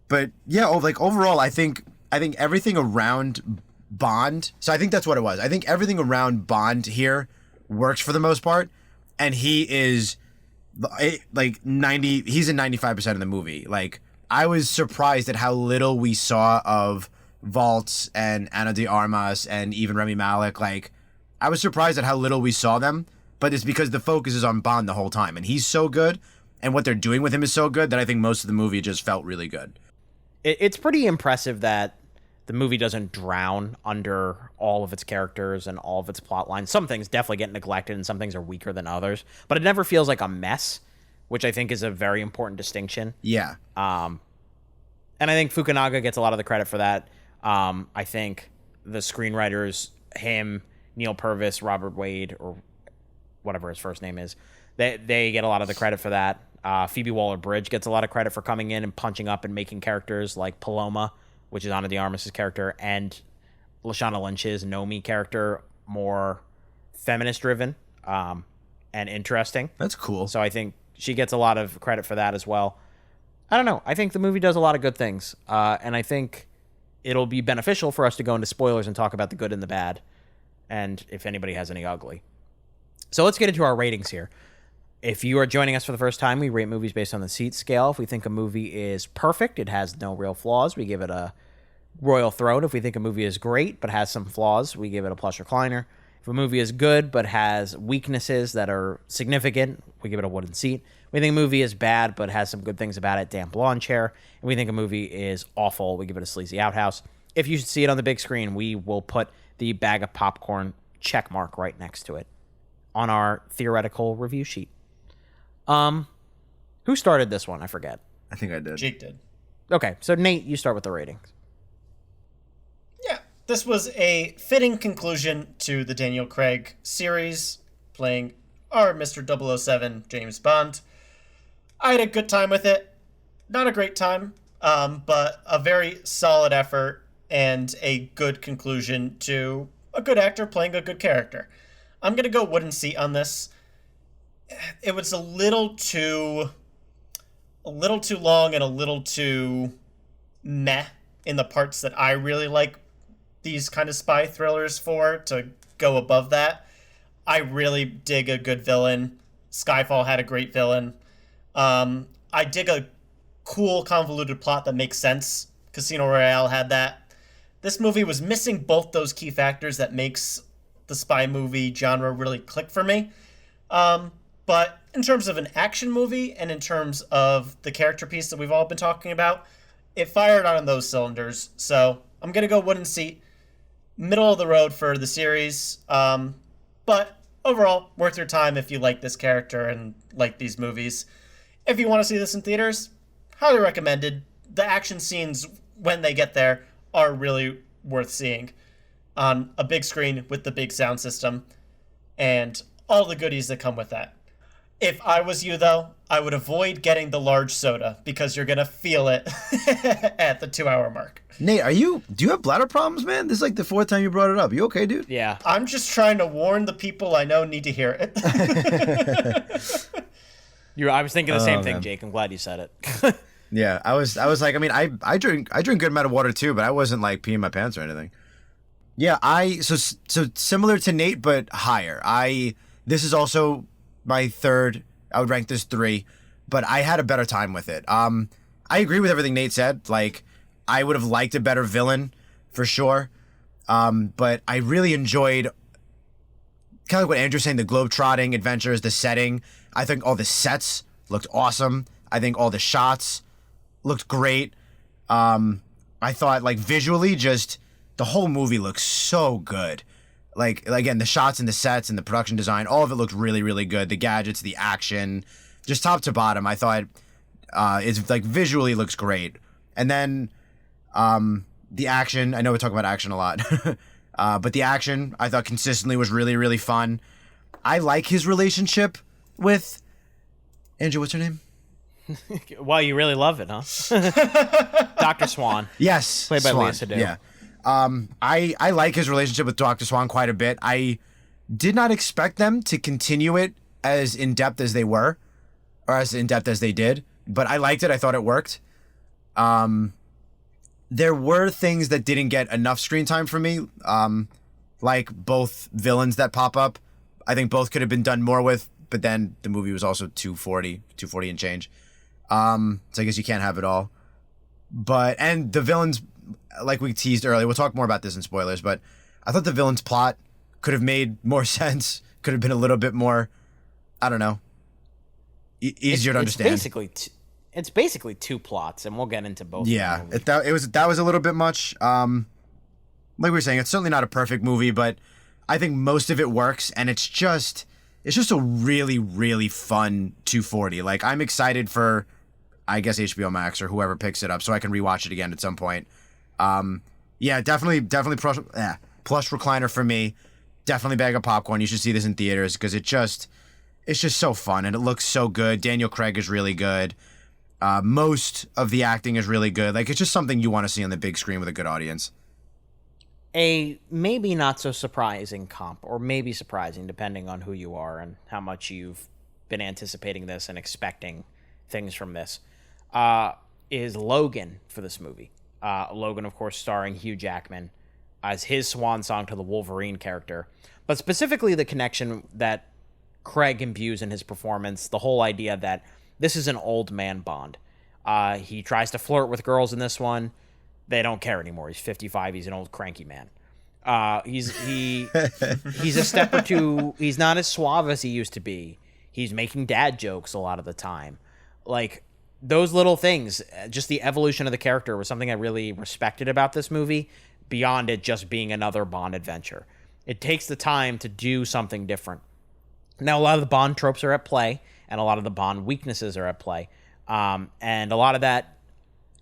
M: But yeah, like overall, I think everything around Bond. So I think that's what it was. I think everything around Bond here works for the most part, and he is like 90. He's in 95% of the movie. Like, I was surprised at how little we saw of Waltz and Ana de Armas and even Rami Malek. Like, I was surprised at how little we saw them, but it's because the focus is on Bond the whole time, and he's so good, and what they're doing with him is so good that I think most of the movie just felt really good.
K: It's pretty impressive that the movie doesn't drown under all of its characters and all of its plot lines. Some things definitely get neglected and some things are weaker than others, but it never feels like a mess, which I think is a very important distinction.
M: Yeah.
K: And I think Fukunaga gets a lot of the credit for that. I think the screenwriters, him, Neil Purvis, Robert Wade, or whatever his first name is, they get a lot of the credit for that. Phoebe Waller-Bridge gets a lot of credit for coming in and punching up and making characters like Paloma, which is Ana de Armas' character, and Lashana Lynch's Nomi character more feminist-driven and interesting.
M: That's cool.
K: So I think she gets a lot of credit for that as well. I don't know. I think the movie does a lot of good things, and I think it'll be beneficial for us to go into spoilers and talk about the good and the bad, and if anybody has any ugly. So let's get into our ratings here. If you are joining us for the first time, we rate movies based on the seat scale. If we think a movie is perfect, it has no real flaws, we give it a Royal Throne. If we think a movie is great but has some flaws, we give it a plush recliner. If a movie is good but has weaknesses that are significant, we give it a wooden seat. We think a movie is bad but has some good things about it, damp lawn chair. And we think a movie is awful, we give it a sleazy outhouse. If you should see it on the big screen, we will put the bag of popcorn check mark right next to it on our theoretical review sheet. Who started this one? I forget.
M: I think I did.
L: Jake did.
K: Okay, so Nate, you start with the ratings.
L: Yeah, this was a fitting conclusion to the Daniel Craig series, playing our Mr. 007 James Bond. I had a good time with it. Not a great time, but a very solid effort and a good conclusion to a good actor playing a good character. I'm going to go wooden seat on this. It was a little too long and a little too meh in the parts that I really like these kind of spy thrillers for, to go above that. I really dig a good villain. Skyfall had a great villain. I dig a cool, convoluted plot that makes sense. Casino Royale had that. This movie was missing both those key factors that makes the spy movie genre really click for me. But in terms of an action movie and in terms of the character piece that we've all been talking about, it fired on those cylinders. So I'm going to go wooden seat, middle of the road for the series. But overall, worth your time if you like this character and like these movies. If you want to see this in theaters, highly recommended. The action scenes, when they get there, are really worth seeing on a big screen with the big sound system and all the goodies that come with that. If I was you, though, I would avoid getting the large soda because you're going to feel it at the 2-hour mark.
M: Nate, do you have bladder problems, man? This is like the 4th time you brought it up. You okay, dude?
K: Yeah.
L: I'm just trying to warn the people I know need to hear it.
K: I was thinking the same thing, Jake. I'm glad you said it.
M: Yeah, I was like, I mean, I drink a good amount of water too, but I wasn't like peeing my pants or anything. Yeah, so similar to Nate, but higher. This is also my third. I would rank this 3, but I had a better time with it. I agree with everything Nate said. Like, I would have liked a better villain for sure. But I really enjoyed kind of like what Andrew's saying, the globe-trotting adventures, the setting. I think all the sets looked awesome. I think all the shots looked great. I thought, like, visually, just the whole movie looks so good. Like, again, the shots and the sets and the production design, all of it looked really, really good. The gadgets, the action, just top to bottom, I thought it's, like, visually looks great. And then the action, I know we talk about action a lot, but the action, I thought consistently was really, really fun. I like his relationship with... Andrew, what's her name?
K: Well, you really love it, huh? Dr. Swan.
M: Yes.
K: Played by
M: Swan.
K: Lea Seydoux.
M: Yeah. I like his relationship with Dr. Swan quite a bit. I did not expect them to continue it as in-depth as they were, or as in-depth as they did, but I liked it. I thought it worked. There were things that didn't get enough screen time for me, like both villains that pop up. I think both could have been done more with, but then the movie was also 240 and change. So I guess you can't have it all. And the villains, like we teased earlier, we'll talk more about this in spoilers, but I thought the villain's plot could have made more sense, could have been a little bit more, I don't know, easier to understand.
K: It's basically two plots, and we'll get into both.
M: Yeah, that was a little bit much. Like we were saying, it's certainly not a perfect movie, but I think most of it works, and it's just a really, really fun 240. Like, I'm excited for, I guess, HBO Max or whoever picks it up so I can rewatch it again at some point. Yeah, definitely plush recliner for me. Definitely bag of popcorn. You should see this in theaters because it's just so fun and it looks so good. Daniel Craig is really good. Most of the acting is really good. Like, it's just something you want to see on the big screen with a good audience.
K: A maybe not so surprising comp, or maybe surprising depending on who you are and how much you've been anticipating this and expecting things from this, is Logan for this movie. Logan, of course, starring Hugh Jackman as his swan song to the Wolverine character, but specifically the connection that Craig imbues in his performance, the whole idea that this is an old man Bond. He tries to flirt with girls in this one. They don't care anymore. He's 55. He's an old cranky man. He's a step or two. He's not as suave as he used to be. He's making dad jokes a lot of the time. Like, those little things, just the evolution of the character was something I really respected about this movie, beyond it just being another Bond adventure. It takes the time to do something different. Now, a lot of the Bond tropes are at play, and a lot of the Bond weaknesses are at play. And a lot of that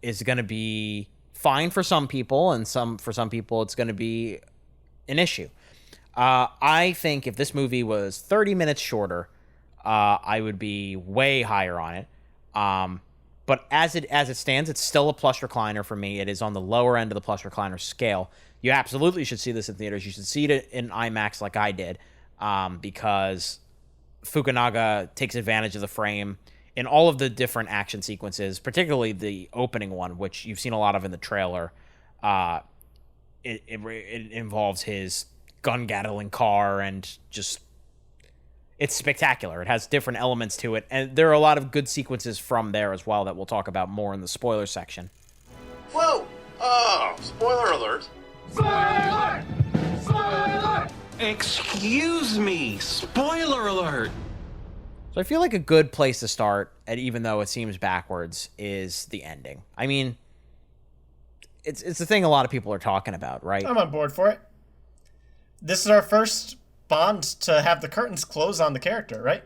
K: is going to be fine for some people, and for some people it's going to be an issue. I think if this movie was 30 minutes shorter, I would be way higher on it. But as it stands, it's still a plush recliner for me. It is on the lower end of the plush recliner scale. You absolutely should see this in theaters. You should see it in IMAX like I did, because Fukunaga takes advantage of the frame in all of the different action sequences, particularly the opening one, which you've seen a lot of in the trailer. It involves his gun-gattling car, and just, it's spectacular. It has different elements to it, and there are a lot of good sequences from there as well that we'll talk about more in the spoiler section.
O: Whoa! Oh, spoiler alert!
G: Spoiler alert! Spoiler alert!
E: Excuse me! Spoiler alert!
K: So I feel like a good place to start, and even though it seems backwards, is the ending. I mean, it's the thing a lot of people are talking about, right?
L: I'm on board for it. This is our first Bond to have the curtains close on the character, right?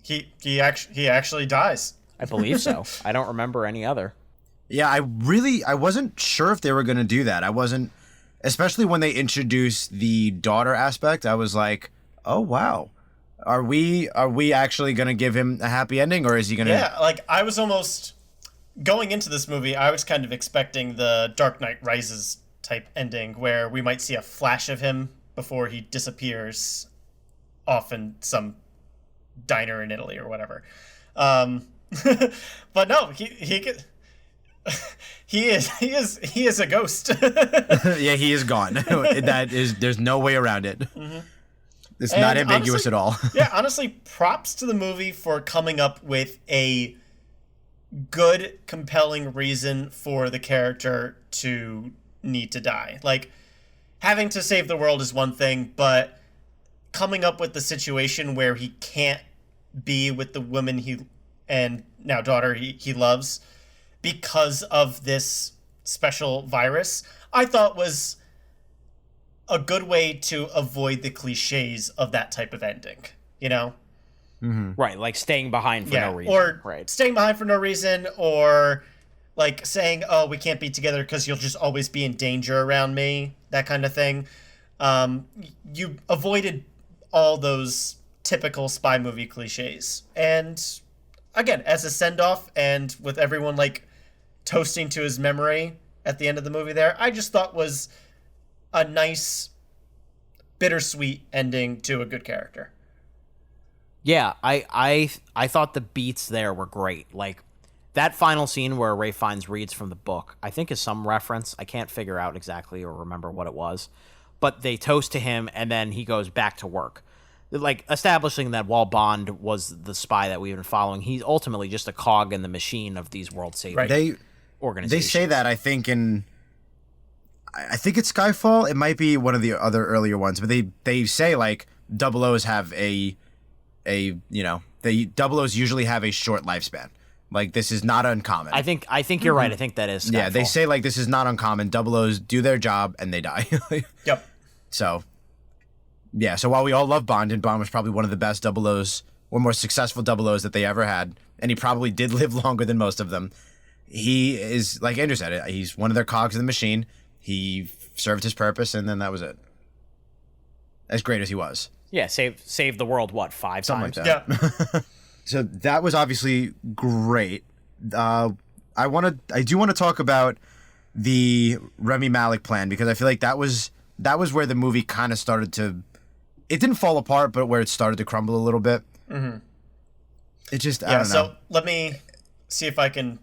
L: He actually dies.
K: I believe so. I don't remember any other.
M: Yeah, I wasn't sure if they were going to do that. I wasn't, especially when they introduced the daughter aspect. I was like, oh wow, are we actually going to give him a happy ending, or is he going to?
L: Yeah, like I was almost going into this movie, I was kind of expecting the Dark Knight Rises type ending where we might see a flash of him before he disappears off in some diner in Italy or whatever. But no, he is a ghost.
M: Yeah, he is gone. There's no way around it.
L: Mm-hmm.
M: It's not ambiguous
L: honestly,
M: at all.
L: Yeah, honestly, props to the movie for coming up with a good, compelling reason for the character to need to die. Like, having to save the world is one thing, but coming up with the situation where he can't be with the woman and now daughter he loves because of this special virus, I thought was a good way to avoid the cliches of that type of ending, you know?
K: Mm-hmm. Right, like staying behind for no reason.
L: Or staying behind for no reason, or like saying, oh, we can't be together because you'll just always be in danger around me, that kind of thing. You avoided all those typical spy movie cliches. And again, as a send-off and with everyone like toasting to his memory at the end of the movie there, I just thought was a nice, bittersweet ending to a good character.
K: Yeah, I thought the beats there were great. Like, that final scene where Ray Fiennes reads from the book, I think is some reference. I can't figure out exactly or remember what it was. But they toast to him, and then he goes back to work. Like, establishing that while Bond was the spy that we've been following, he's ultimately just a cog in the machine of these world-saving organizations.
M: They say that, I think it's Skyfall. It might be one of the other earlier ones, but they say, like, 00s have the 00s usually have a short lifespan. Like, this is not uncommon.
K: I think you're right. I think that is Skyfall.
M: Yeah, they say, like, this is not uncommon. 00s do their job and they die.
L: Yep.
M: So, yeah. So while we all love Bond, and Bond was probably one of the best 00s or more successful 00s that they ever had, and he probably did live longer than most of them, he is, like Andrew said, he's one of their cogs in the machine. He served his purpose, and then that was it. As great as he was.
K: Yeah, save the world, what, 5
M: Something
K: times?
M: like that. Yeah. So that was obviously great. I do want to talk about the Rami Malek plan, because I feel like that was where the movie kind of started to, it didn't fall apart, but where it started to crumble a little bit.
L: Mm-hmm.
M: It just, I don't know.
L: So let me see if I can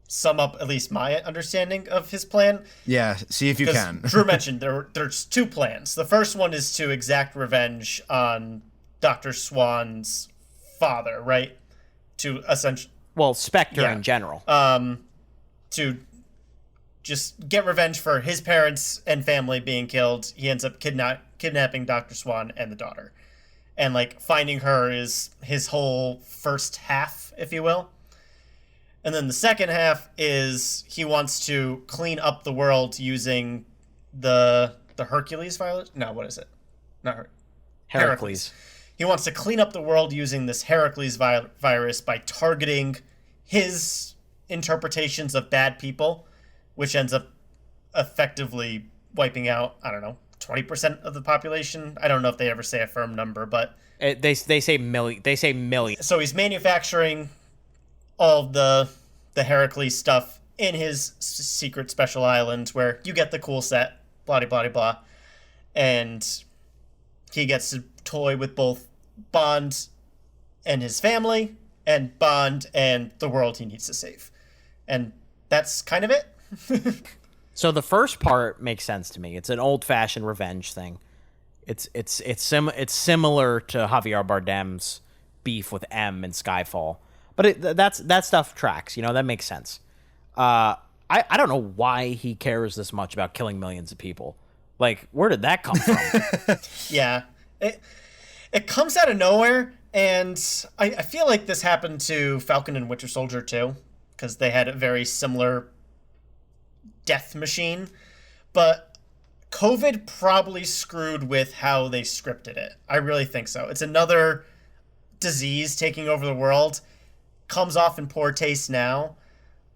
L: sum up at least my understanding of his plan.
M: Yeah, see if you can.
L: Drew mentioned there's 2 plans. The first one is to exact revenge on Dr. Swan's father, right? To essentially...
K: Well, Spectre in general.
L: To just get revenge for his parents and family being killed. He ends up kidnapping Dr. Swan and the daughter. And, like, finding her is his whole first half, if you will. And then the second half is he wants to clean up the world using the Hercules virus. No, what is it? Not Heracles. He wants to clean up the world using this Heracles virus by targeting his interpretations of bad people, which ends up effectively wiping out, I don't know, 20% of the population. I don't know if they ever say a firm number, but
K: they say million. They say million.
L: So he's manufacturing all of the Heracles stuff in his secret special island where you get the cool set, blah, blah, blah, blah. And he gets to toy with both Bond and his family, and Bond and the world he needs to save. And that's kind of it.
K: So the first part makes sense to me. It's an old-fashioned revenge thing. It's similar to Javier Bardem's beef with M in Skyfall. But that stuff tracks, that makes sense. I don't know why he cares this much about killing millions of people. Like, where did that come from?
L: Yeah. It comes out of nowhere, and I feel like this happened to Falcon and Winter Soldier too, because they had a very similar death machine. But COVID probably screwed with how they scripted it. I really think so. It's another disease taking over the world. Comes off in poor taste now.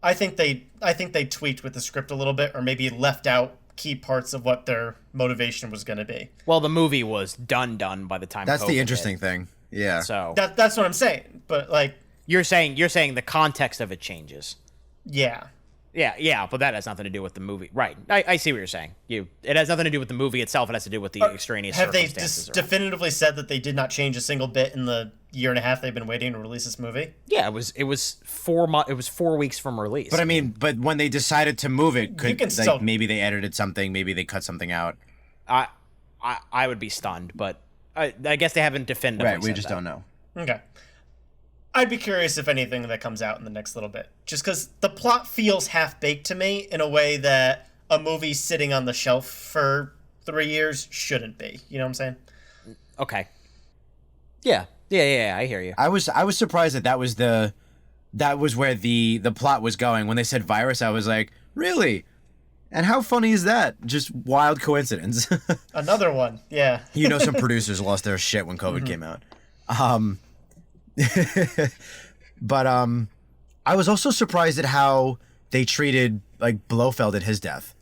L: I think they tweaked with the script a little bit, or maybe left out key parts of what their motivation was going to be.
K: Well, the movie was done by the time.
M: That's
K: COVID
M: the interesting
K: hit.
M: thing. Yeah.
K: So
L: that's what I'm saying. But like,
K: you're saying the context of it changes.
L: Yeah.
K: Yeah, but that has nothing to do with the movie, right? I see what you're saying. It has nothing to do with the movie itself. It has to do with the extraneous circumstances.
L: Have they definitively said that they did not change a single bit in the year and a half they've been waiting to release this movie?
K: Yeah, it was 4 weeks from release.
M: But I mean, when they decided to move it,
L: still...
M: maybe they edited something, maybe they cut something out.
K: I would be stunned, but I guess they haven't definitively.
M: Right, we just don't know.
L: Okay. I'd be curious if anything that comes out in the next little bit. Just because the plot feels half-baked to me in a way that a movie sitting on the shelf for 3 years shouldn't be. You know what I'm saying?
K: Okay. Yeah, I hear you.
M: I was surprised that was where the plot was going. When they said virus, I was like, really? And how funny is that? Just wild coincidence.
L: Another one, yeah.
M: Some producers lost their shit when COVID came out. But I was also surprised at how they treated like Blofeld at his death.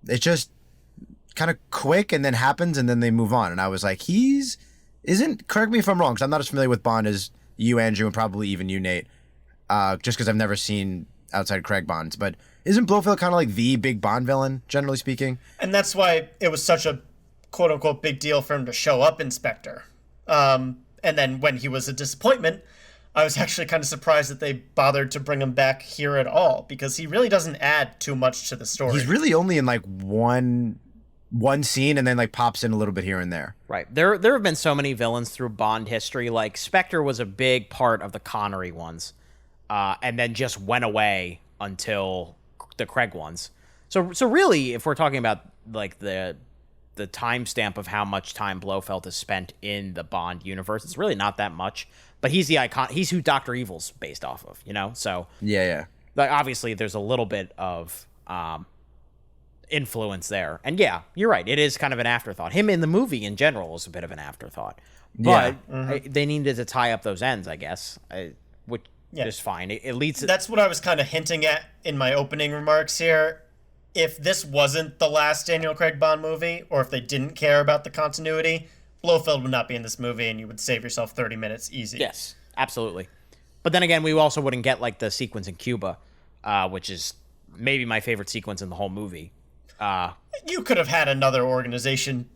M: It just kind of quick and then happens and then they move on. And I was like, correct me if I'm wrong, because I'm not as familiar with Bond as you, Andrew, and probably even you, Nate, just because I've never seen outside Craig Bonds. But isn't Blofeld kind of like the big Bond villain, generally speaking?
L: And that's why it was such a quote-unquote big deal for him to show up in Spectre. And then when he was a disappointment, I was actually kind of surprised that they bothered to bring him back here at all, because he really doesn't add too much to the story.
M: He's really only in like one scene and then like pops in a little bit here and there.
K: Right. There have been so many villains through Bond history. Like Spectre was a big part of the Connery ones, and then just went away until the Craig ones. So really, if we're talking about like the timestamp of how much time Blofeld has spent in the Bond universe, it's really not that much. But he's the icon. He's who Dr. Evil's based off of, So
M: yeah.
K: Like obviously, there's a little bit of influence there, and yeah, you're right. It is kind of an afterthought. Him in the movie in general is a bit of an afterthought, but they needed to tie up those ends, I guess, which is fine. It leads.
L: That's what I was kind of hinting at in my opening remarks here. If this wasn't the last Daniel Craig Bond movie, or if they didn't care about the continuity, Blofeld would not be in this movie, and you would save yourself 30 minutes easy.
K: Yes, absolutely. But then again, we also wouldn't get like the sequence in Cuba, which is maybe my favorite sequence in the whole movie.
L: You could have had another organization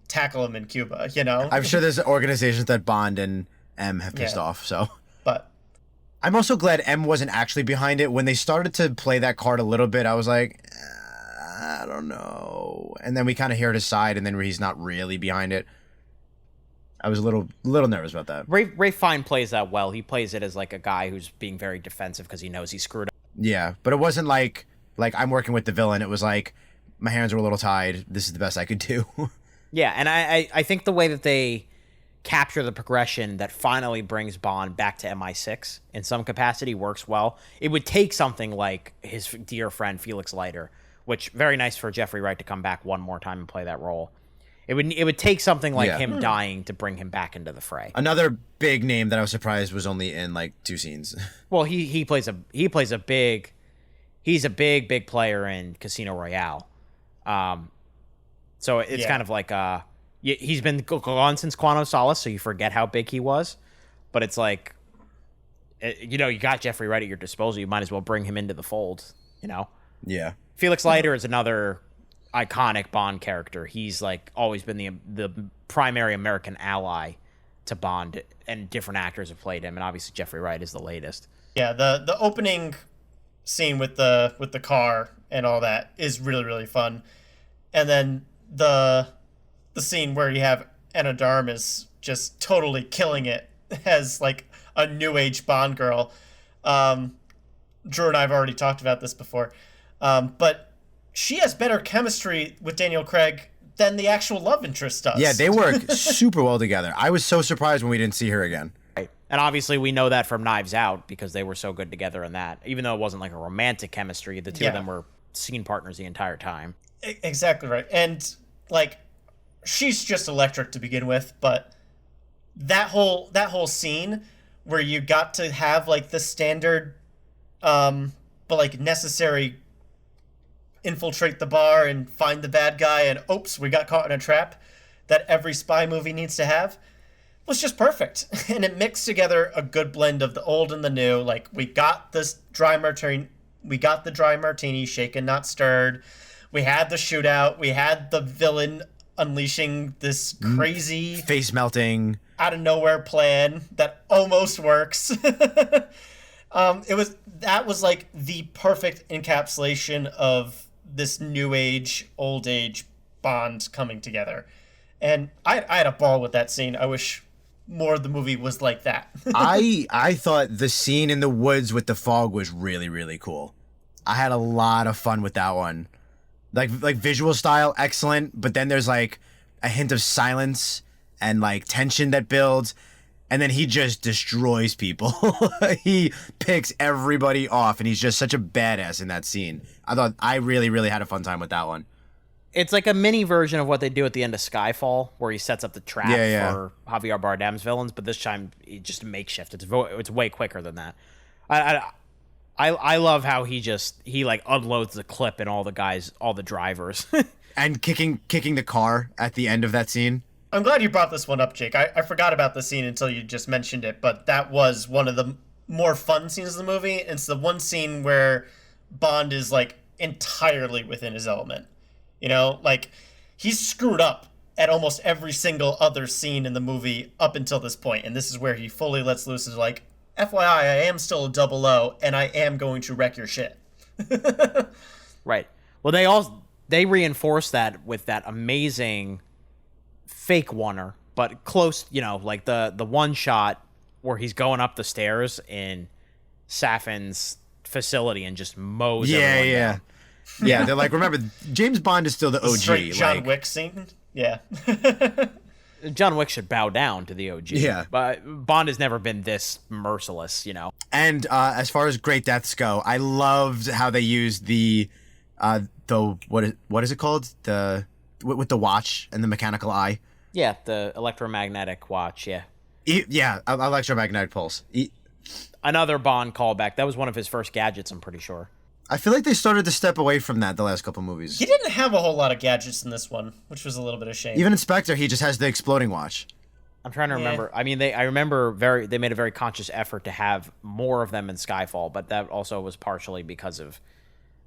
L: tackle him in Cuba,
M: I'm sure there's organizations that Bond and M have pissed off, so.
L: But
M: I'm also glad M wasn't actually behind it. When they started to play that card a little bit, I was like, I don't know. And then we kind of heard his side, and then he's not really behind it. I was a little nervous about that.
K: Ray Fine plays that well. He plays it as like a guy who's being very defensive because he knows he screwed up.
M: Yeah, but it wasn't like I'm working with the villain. It was like my hands were a little tied. This is the best I could do.
K: Yeah, and I think the way that they capture the progression that finally brings Bond back to MI6 in some capacity works well. It would take something like his dear friend Felix Leiter, which very nice for Jeffrey Wright to come back one more time and play that role. It would take something like him dying to bring him back into the fray.
M: Another big name that I was surprised was only in like 2 scenes.
K: Well, he's a big player in Casino Royale. So it's kind of like he's been gone since Quantum of Solace, so you forget how big he was. But it's like, you got Jeffrey Wright at your disposal. You might as well bring him into the fold,
M: Yeah.
K: Felix Leiter is another iconic Bond character. He's like always been the primary American ally to Bond, and different actors have played him, and obviously Jeffrey Wright is the latest.
L: Yeah, the opening scene with the car and all that is really, really fun. And then the scene where you have Anna de Armas just totally killing it as like a new age Bond girl. Drew and I have already talked about this before. But she has better chemistry with Daniel Craig than the actual love interest does.
M: Yeah, they work super well together. I was so surprised when we didn't see her again.
K: Right. And obviously we know that from Knives Out because they were so good together in that. Even though it wasn't like a romantic chemistry, the two of them were scene partners the entire time.
L: Exactly right. And like she's just electric to begin with, but that whole scene where you got to have like the standard but like necessary infiltrate the bar and find the bad guy and oops, we got caught in a trap that every spy movie needs to have was just perfect. And it mixed together a good blend of the old and the new. Like we got the dry martini shaken, not stirred. We had the shootout. We had the villain unleashing this crazy
M: face melting
L: out of nowhere plan that almost works. That was like the perfect encapsulation of this new age, old age Bond coming together. And I had a ball with that scene. I wish more of the movie was like that.
M: I thought the scene in the woods with the fog was really, really cool. I had a lot of fun with that one. Like visual style, excellent, but then there's like a hint of silence and like tension that builds, and then he just destroys people. He picks everybody off, and he's just such a badass in that scene. I really, really had a fun time with that one.
K: It's like a mini version of what they do at the end of Skyfall, where he sets up the trap for Javier Bardem's villains, but this time it's just a makeshift. It's way quicker than that. I love how he like unloads the clip and all the drivers.
M: And kicking the car at the end of that scene.
L: I'm glad you brought this one up, Jake. I forgot about the scene until you just mentioned it, but that was one of the more fun scenes of the movie. It's the one scene where Bond is like entirely within his element. You know, like he's screwed up at almost every single other scene in the movie up until this point, and this is where he fully lets loose. Is like, FYI, I am still a 00, and I am going to wreck your shit.
K: Right. Well, they reinforce that with that amazing fake oneer, but close. You know, like the one shot where he's going up the stairs in Safin's facility and just mows. everyone down.
M: Yeah, they're like, remember, James Bond is still the OG.
L: Straight John Wick scene. Yeah.
K: John Wick should bow down to the OG.
M: Yeah.
K: But Bond has never been this merciless, you know.
M: And as far as great deaths go, I loved how they used the what is it called? With the watch and the mechanical eye.
K: Yeah, the electromagnetic watch, yeah.
M: Electromagnetic pulse.
K: Another Bond callback. That was one of his first gadgets, I'm pretty sure.
M: I feel like they started to step away from that the last couple movies.
L: He didn't have a whole lot of gadgets in this one, which was a little bit of a shame.
M: Even in Spectre, he just has the exploding watch.
K: I'm trying to remember. I mean, I remember they made a very conscious effort to have more of them in Skyfall, but that also was partially because of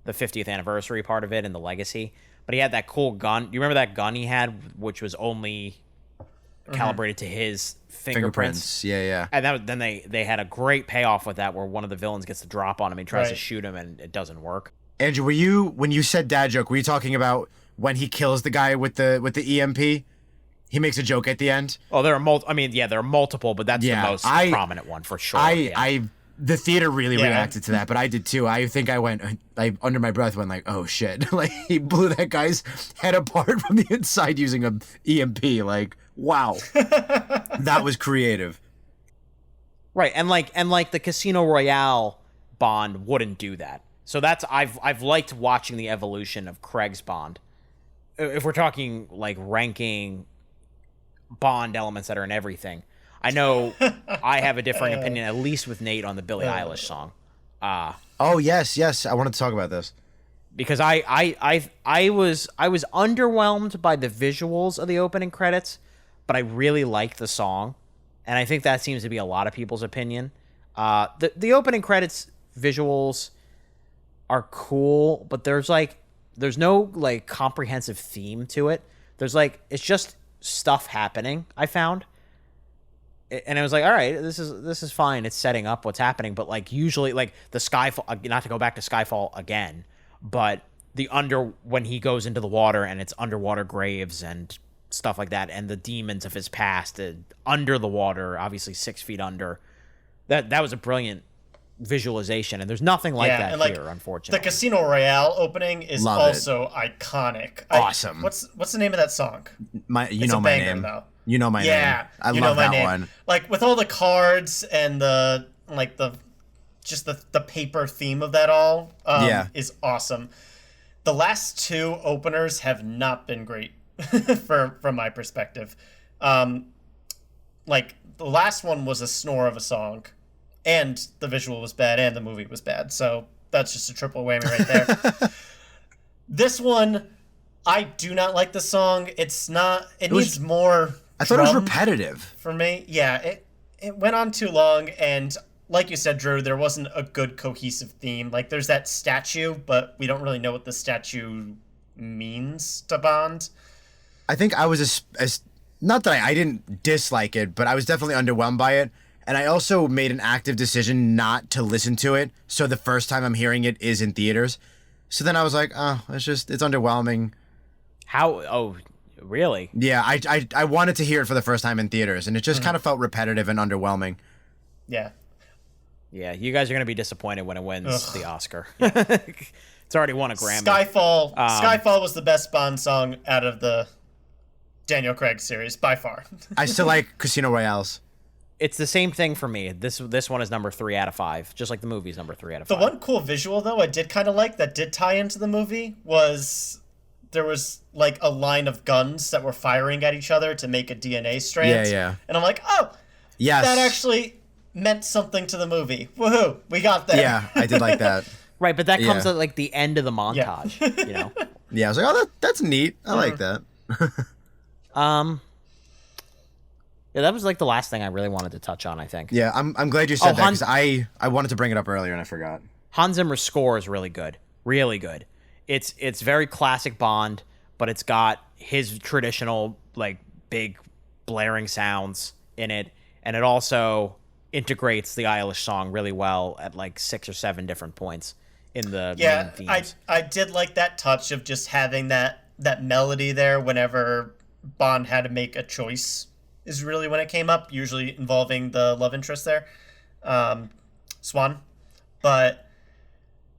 K: the 50th anniversary part of it and the legacy. But he had that cool gun. You remember that gun he had, which was only calibrated to his fingerprints?
M: Yeah.
K: And then they had a great payoff with that, where one of the villains gets the drop on him. He tries to shoot him, and it doesn't work.
M: Andrew, when you said dad joke, were you talking about when he kills the guy with the EMP? He makes a joke at the end.
K: Oh, there are there are multiple, but that's the most prominent one for sure.
M: The theater really reacted to that, but I did too. I think I went, under my breath, went like, oh shit. Like, he blew that guy's head apart from the inside using a EMP. Like, wow. That was creative.
K: Right, and like the Casino Royale Bond wouldn't do that. So that's, I've liked watching the evolution of Craig's Bond. If we're talking like ranking Bond elements that are in everything. I know I have a differing opinion, at least with Nate, on the Billie Eilish song.
M: Oh yes, I wanted to talk about this
K: because I was underwhelmed by the visuals of the opening credits, but I really liked the song, and I think that seems to be a lot of people's opinion. The opening credits visuals are cool, but there's no like comprehensive theme to it. There's like, it's just stuff happening, I found. And I was like, all right, this is fine. It's setting up what's happening. But like usually, like the Skyfall, not to go back to Skyfall again, but when he goes into the water and it's underwater graves and stuff like that, and the demons of his past under the water, obviously 6 feet under. That was a brilliant visualization, and there's nothing like that and here, unfortunately.
L: The Casino Royale opening is also iconic.
M: Awesome.
L: What's the name of that song?
M: You know my name.
L: Though.
M: You know my name. I love that one.
L: Like with all the cards and the paper theme of that all is awesome. The last two openers have not been great from my perspective. Like the last one was a snore of a song, and the visual was bad and the movie was bad. So that's just a triple whammy right there. This one, I do not like the song. It needs more.
M: I thought it was repetitive.
L: For me, yeah, it went on too long, and like you said, Drew, there wasn't a good cohesive theme. Like, there's that statue, but we don't really know what the statue means to Bond.
M: I think I was not that I didn't dislike it, but I was definitely underwhelmed by it, and I also made an active decision not to listen to it, so the first time I'm hearing it is in theaters. So then I was like, oh, it's underwhelming.
K: Really?
M: Yeah, I wanted to hear it for the first time in theaters, and it just kind of felt repetitive and underwhelming.
L: Yeah.
K: Yeah, you guys are going to be disappointed when it wins the Oscar. It's already won a Grammy.
L: Skyfall was the best Bond song out of the Daniel Craig series, by far.
M: I still like Casino Royale's.
K: It's the same thing for me. This one is number 3 out of 5, just like the movie's number 3 out of 5.
L: The one cool visual, though, I did kind of like that did tie into the movie was there was like a line of guns that were firing at each other to make a DNA strand.
M: Yeah.
L: And I'm like, oh,
M: yes,
L: that actually meant something to the movie. Woohoo, we got there.
M: Yeah, I did like that.
K: Right, but that comes at like the end of the montage, you know?
M: Yeah, I was like, oh, that's neat. I like that.
K: Yeah, that was like the last thing I really wanted to touch on, I think.
M: Yeah, I'm glad you said that because I wanted to bring it up earlier and I forgot.
K: Hans Zimmer's score is really good. Really good. It's very classic Bond, but it's got his traditional like big blaring sounds in it, and it also integrates the Eilish song really well at like 6 or 7 different points in the main themes.
L: I did like that touch of just having that melody there whenever Bond had to make a choice is really when it came up, usually involving the love interest there, Swan. But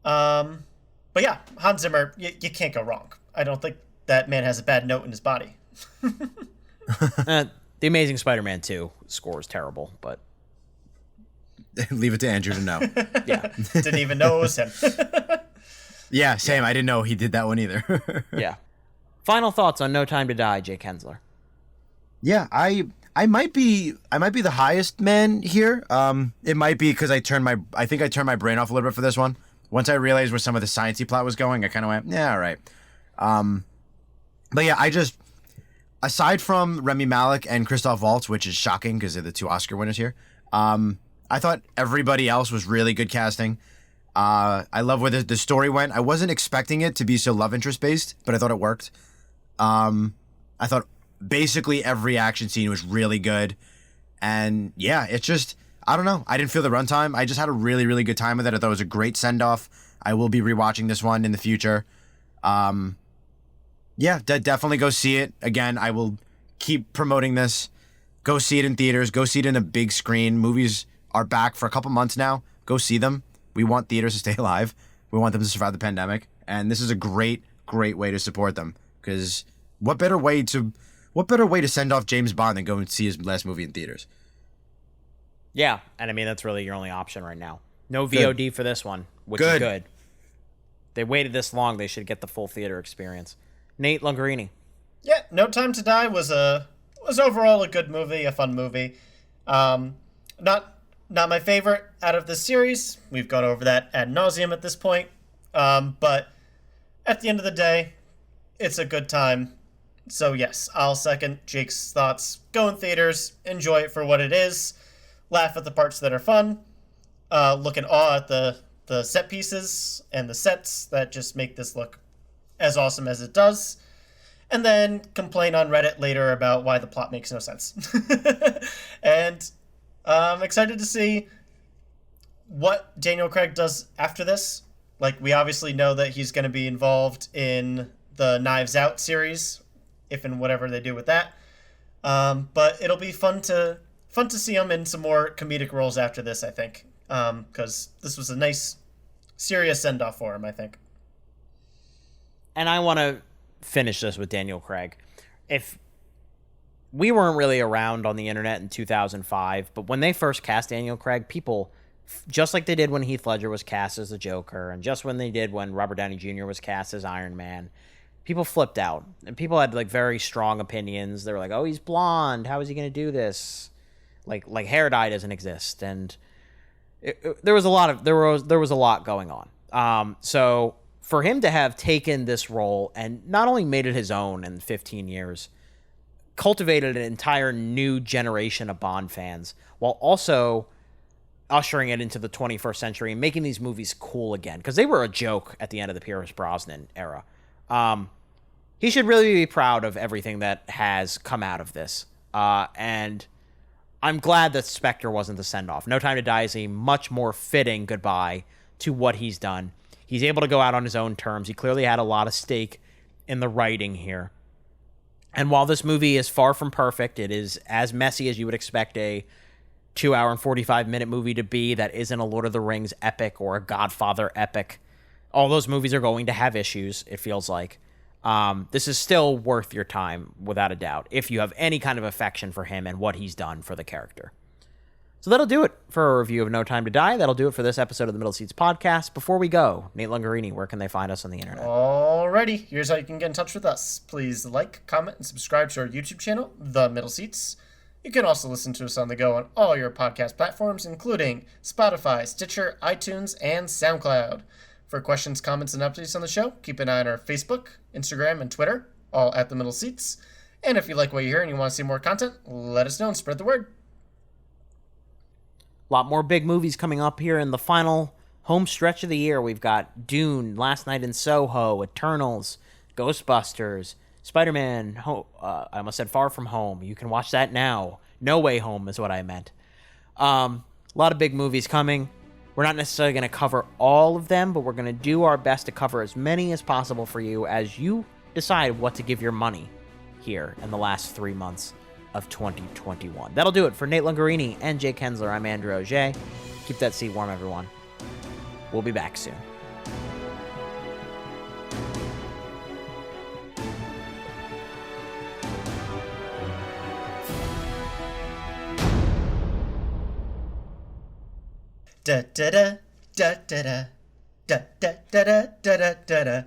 L: yeah, Hans Zimmer, you can't go wrong. I don't think that man has a bad note in his body.
K: The Amazing Spider-Man 2 score is terrible, but
M: leave it to Andrew to know.
K: Yeah.
L: Didn't even know it was him.
M: Yeah, same. I didn't know he did that one either.
K: Yeah. Final thoughts on No Time to Die, Jake Hensler.
M: Yeah, I might be the highest man here. It might be because I think I turned my brain off a little bit for this one. Once I realized where some of the sciencey plot was going, I kind of went, yeah, all right. But yeah, aside from Rami Malek and Christoph Waltz, which is shocking because they're the 2 Oscar winners here, I thought everybody else was really good casting. I love where the story went. I wasn't expecting it to be so love interest based, but I thought it worked. I thought basically every action scene was really good. And yeah, it's just, I don't know. I didn't feel the runtime. I just had a really, really good time with it. I thought it was a great send-off. I will be rewatching this one in the future. Yeah, definitely go see it. Again, I will keep promoting this. Go see it in theaters. Go see it in a big screen. Movies are back for a couple months now. Go see them. We want theaters to stay alive. We want them to survive the pandemic. And this is a great, great way to support them. Because what better way to send off James Bond than go and see his last movie in theaters?
K: Yeah, and I mean, that's really your only option right now. No VOD for this one, which is good. They waited this long, they should get the full theater experience. Nate Longarini.
L: Yeah, No Time to Die was overall a good movie, a fun movie. Not my favorite out of the series. We've gone over that ad nauseum at this point. But at the end of the day, it's a good time. So yes, I'll second Jake's thoughts. Go in theaters, enjoy it for what it is, laugh at the parts that are fun, look in awe at the set pieces and the sets that just make this look as awesome as it does, and then complain on Reddit later about why the plot makes no sense. And I'm excited to see what Daniel Craig does after this. Like, we obviously know that he's going to be involved in the Knives Out series, if and whatever they do with that. But it'll be fun to see him in some more comedic roles after this, I think. Because this was a nice, serious send-off for him, I think.
K: And I want to finish this with Daniel Craig. If we weren't really around on the internet in 2005, but when they first cast Daniel Craig, people, just like they did when Heath Ledger was cast as the Joker, and just when they did when Robert Downey Jr. was cast as Iron Man, people flipped out. And people had like very strong opinions. They were like, oh, he's blonde. How is he going to do this? Like hair dye doesn't exist. And there was a lot going on. So for him to have taken this role and not only made it his own in 15 years, cultivated an entire new generation of Bond fans while also ushering it into the 21st century and making these movies cool again, because they were a joke at the end of the Pierce Brosnan era. He should really be proud of everything that has come out of this. And I'm glad that Spectre wasn't the send-off. No Time to Die is a much more fitting goodbye to what he's done. He's able to go out on his own terms. He clearly had a lot of stake in the writing here. And while this movie is far from perfect, it is as messy as you would expect a 2-hour and 45-minute movie to be that isn't a Lord of the Rings epic or a Godfather epic. All those movies are going to have issues, it feels like. This is still worth your time, without a doubt, if you have any kind of affection for him and what he's done for the character. So that'll do it for a review of No Time to Die. That'll do it for this episode of the Middle Seats podcast. Before we go, Nate Lungarini, where can they find us on the internet?
L: Alrighty, here's how you can get in touch with us. Please like, comment, and subscribe to our YouTube channel, The Middle Seats. You can also listen to us on the go on all your podcast platforms, including Spotify, Stitcher, iTunes, and SoundCloud. For questions, comments, and updates on the show, keep an eye on our Facebook, Instagram, and Twitter, all at The Middle Seats. And if you like what you hear and you want to see more content, let us know and spread the word.
K: A lot more big movies coming up here in the final home stretch of the year. We've got Dune, Last Night in Soho, Eternals, Ghostbusters, Spider-Man, I almost said Far From Home. You can watch that now. No Way Home is what I meant. A lot of big movies coming. We're not necessarily going to cover all of them, but we're going to do our best to cover as many as possible for you as you decide what to give your money here in the last 3 months of 2021. That'll do it for Nate Lungarini and Jake Hensler. I'm Andrew Auger. Keep that seat warm, everyone. We'll be back soon.
L: Da da da da da da da da da da da da da.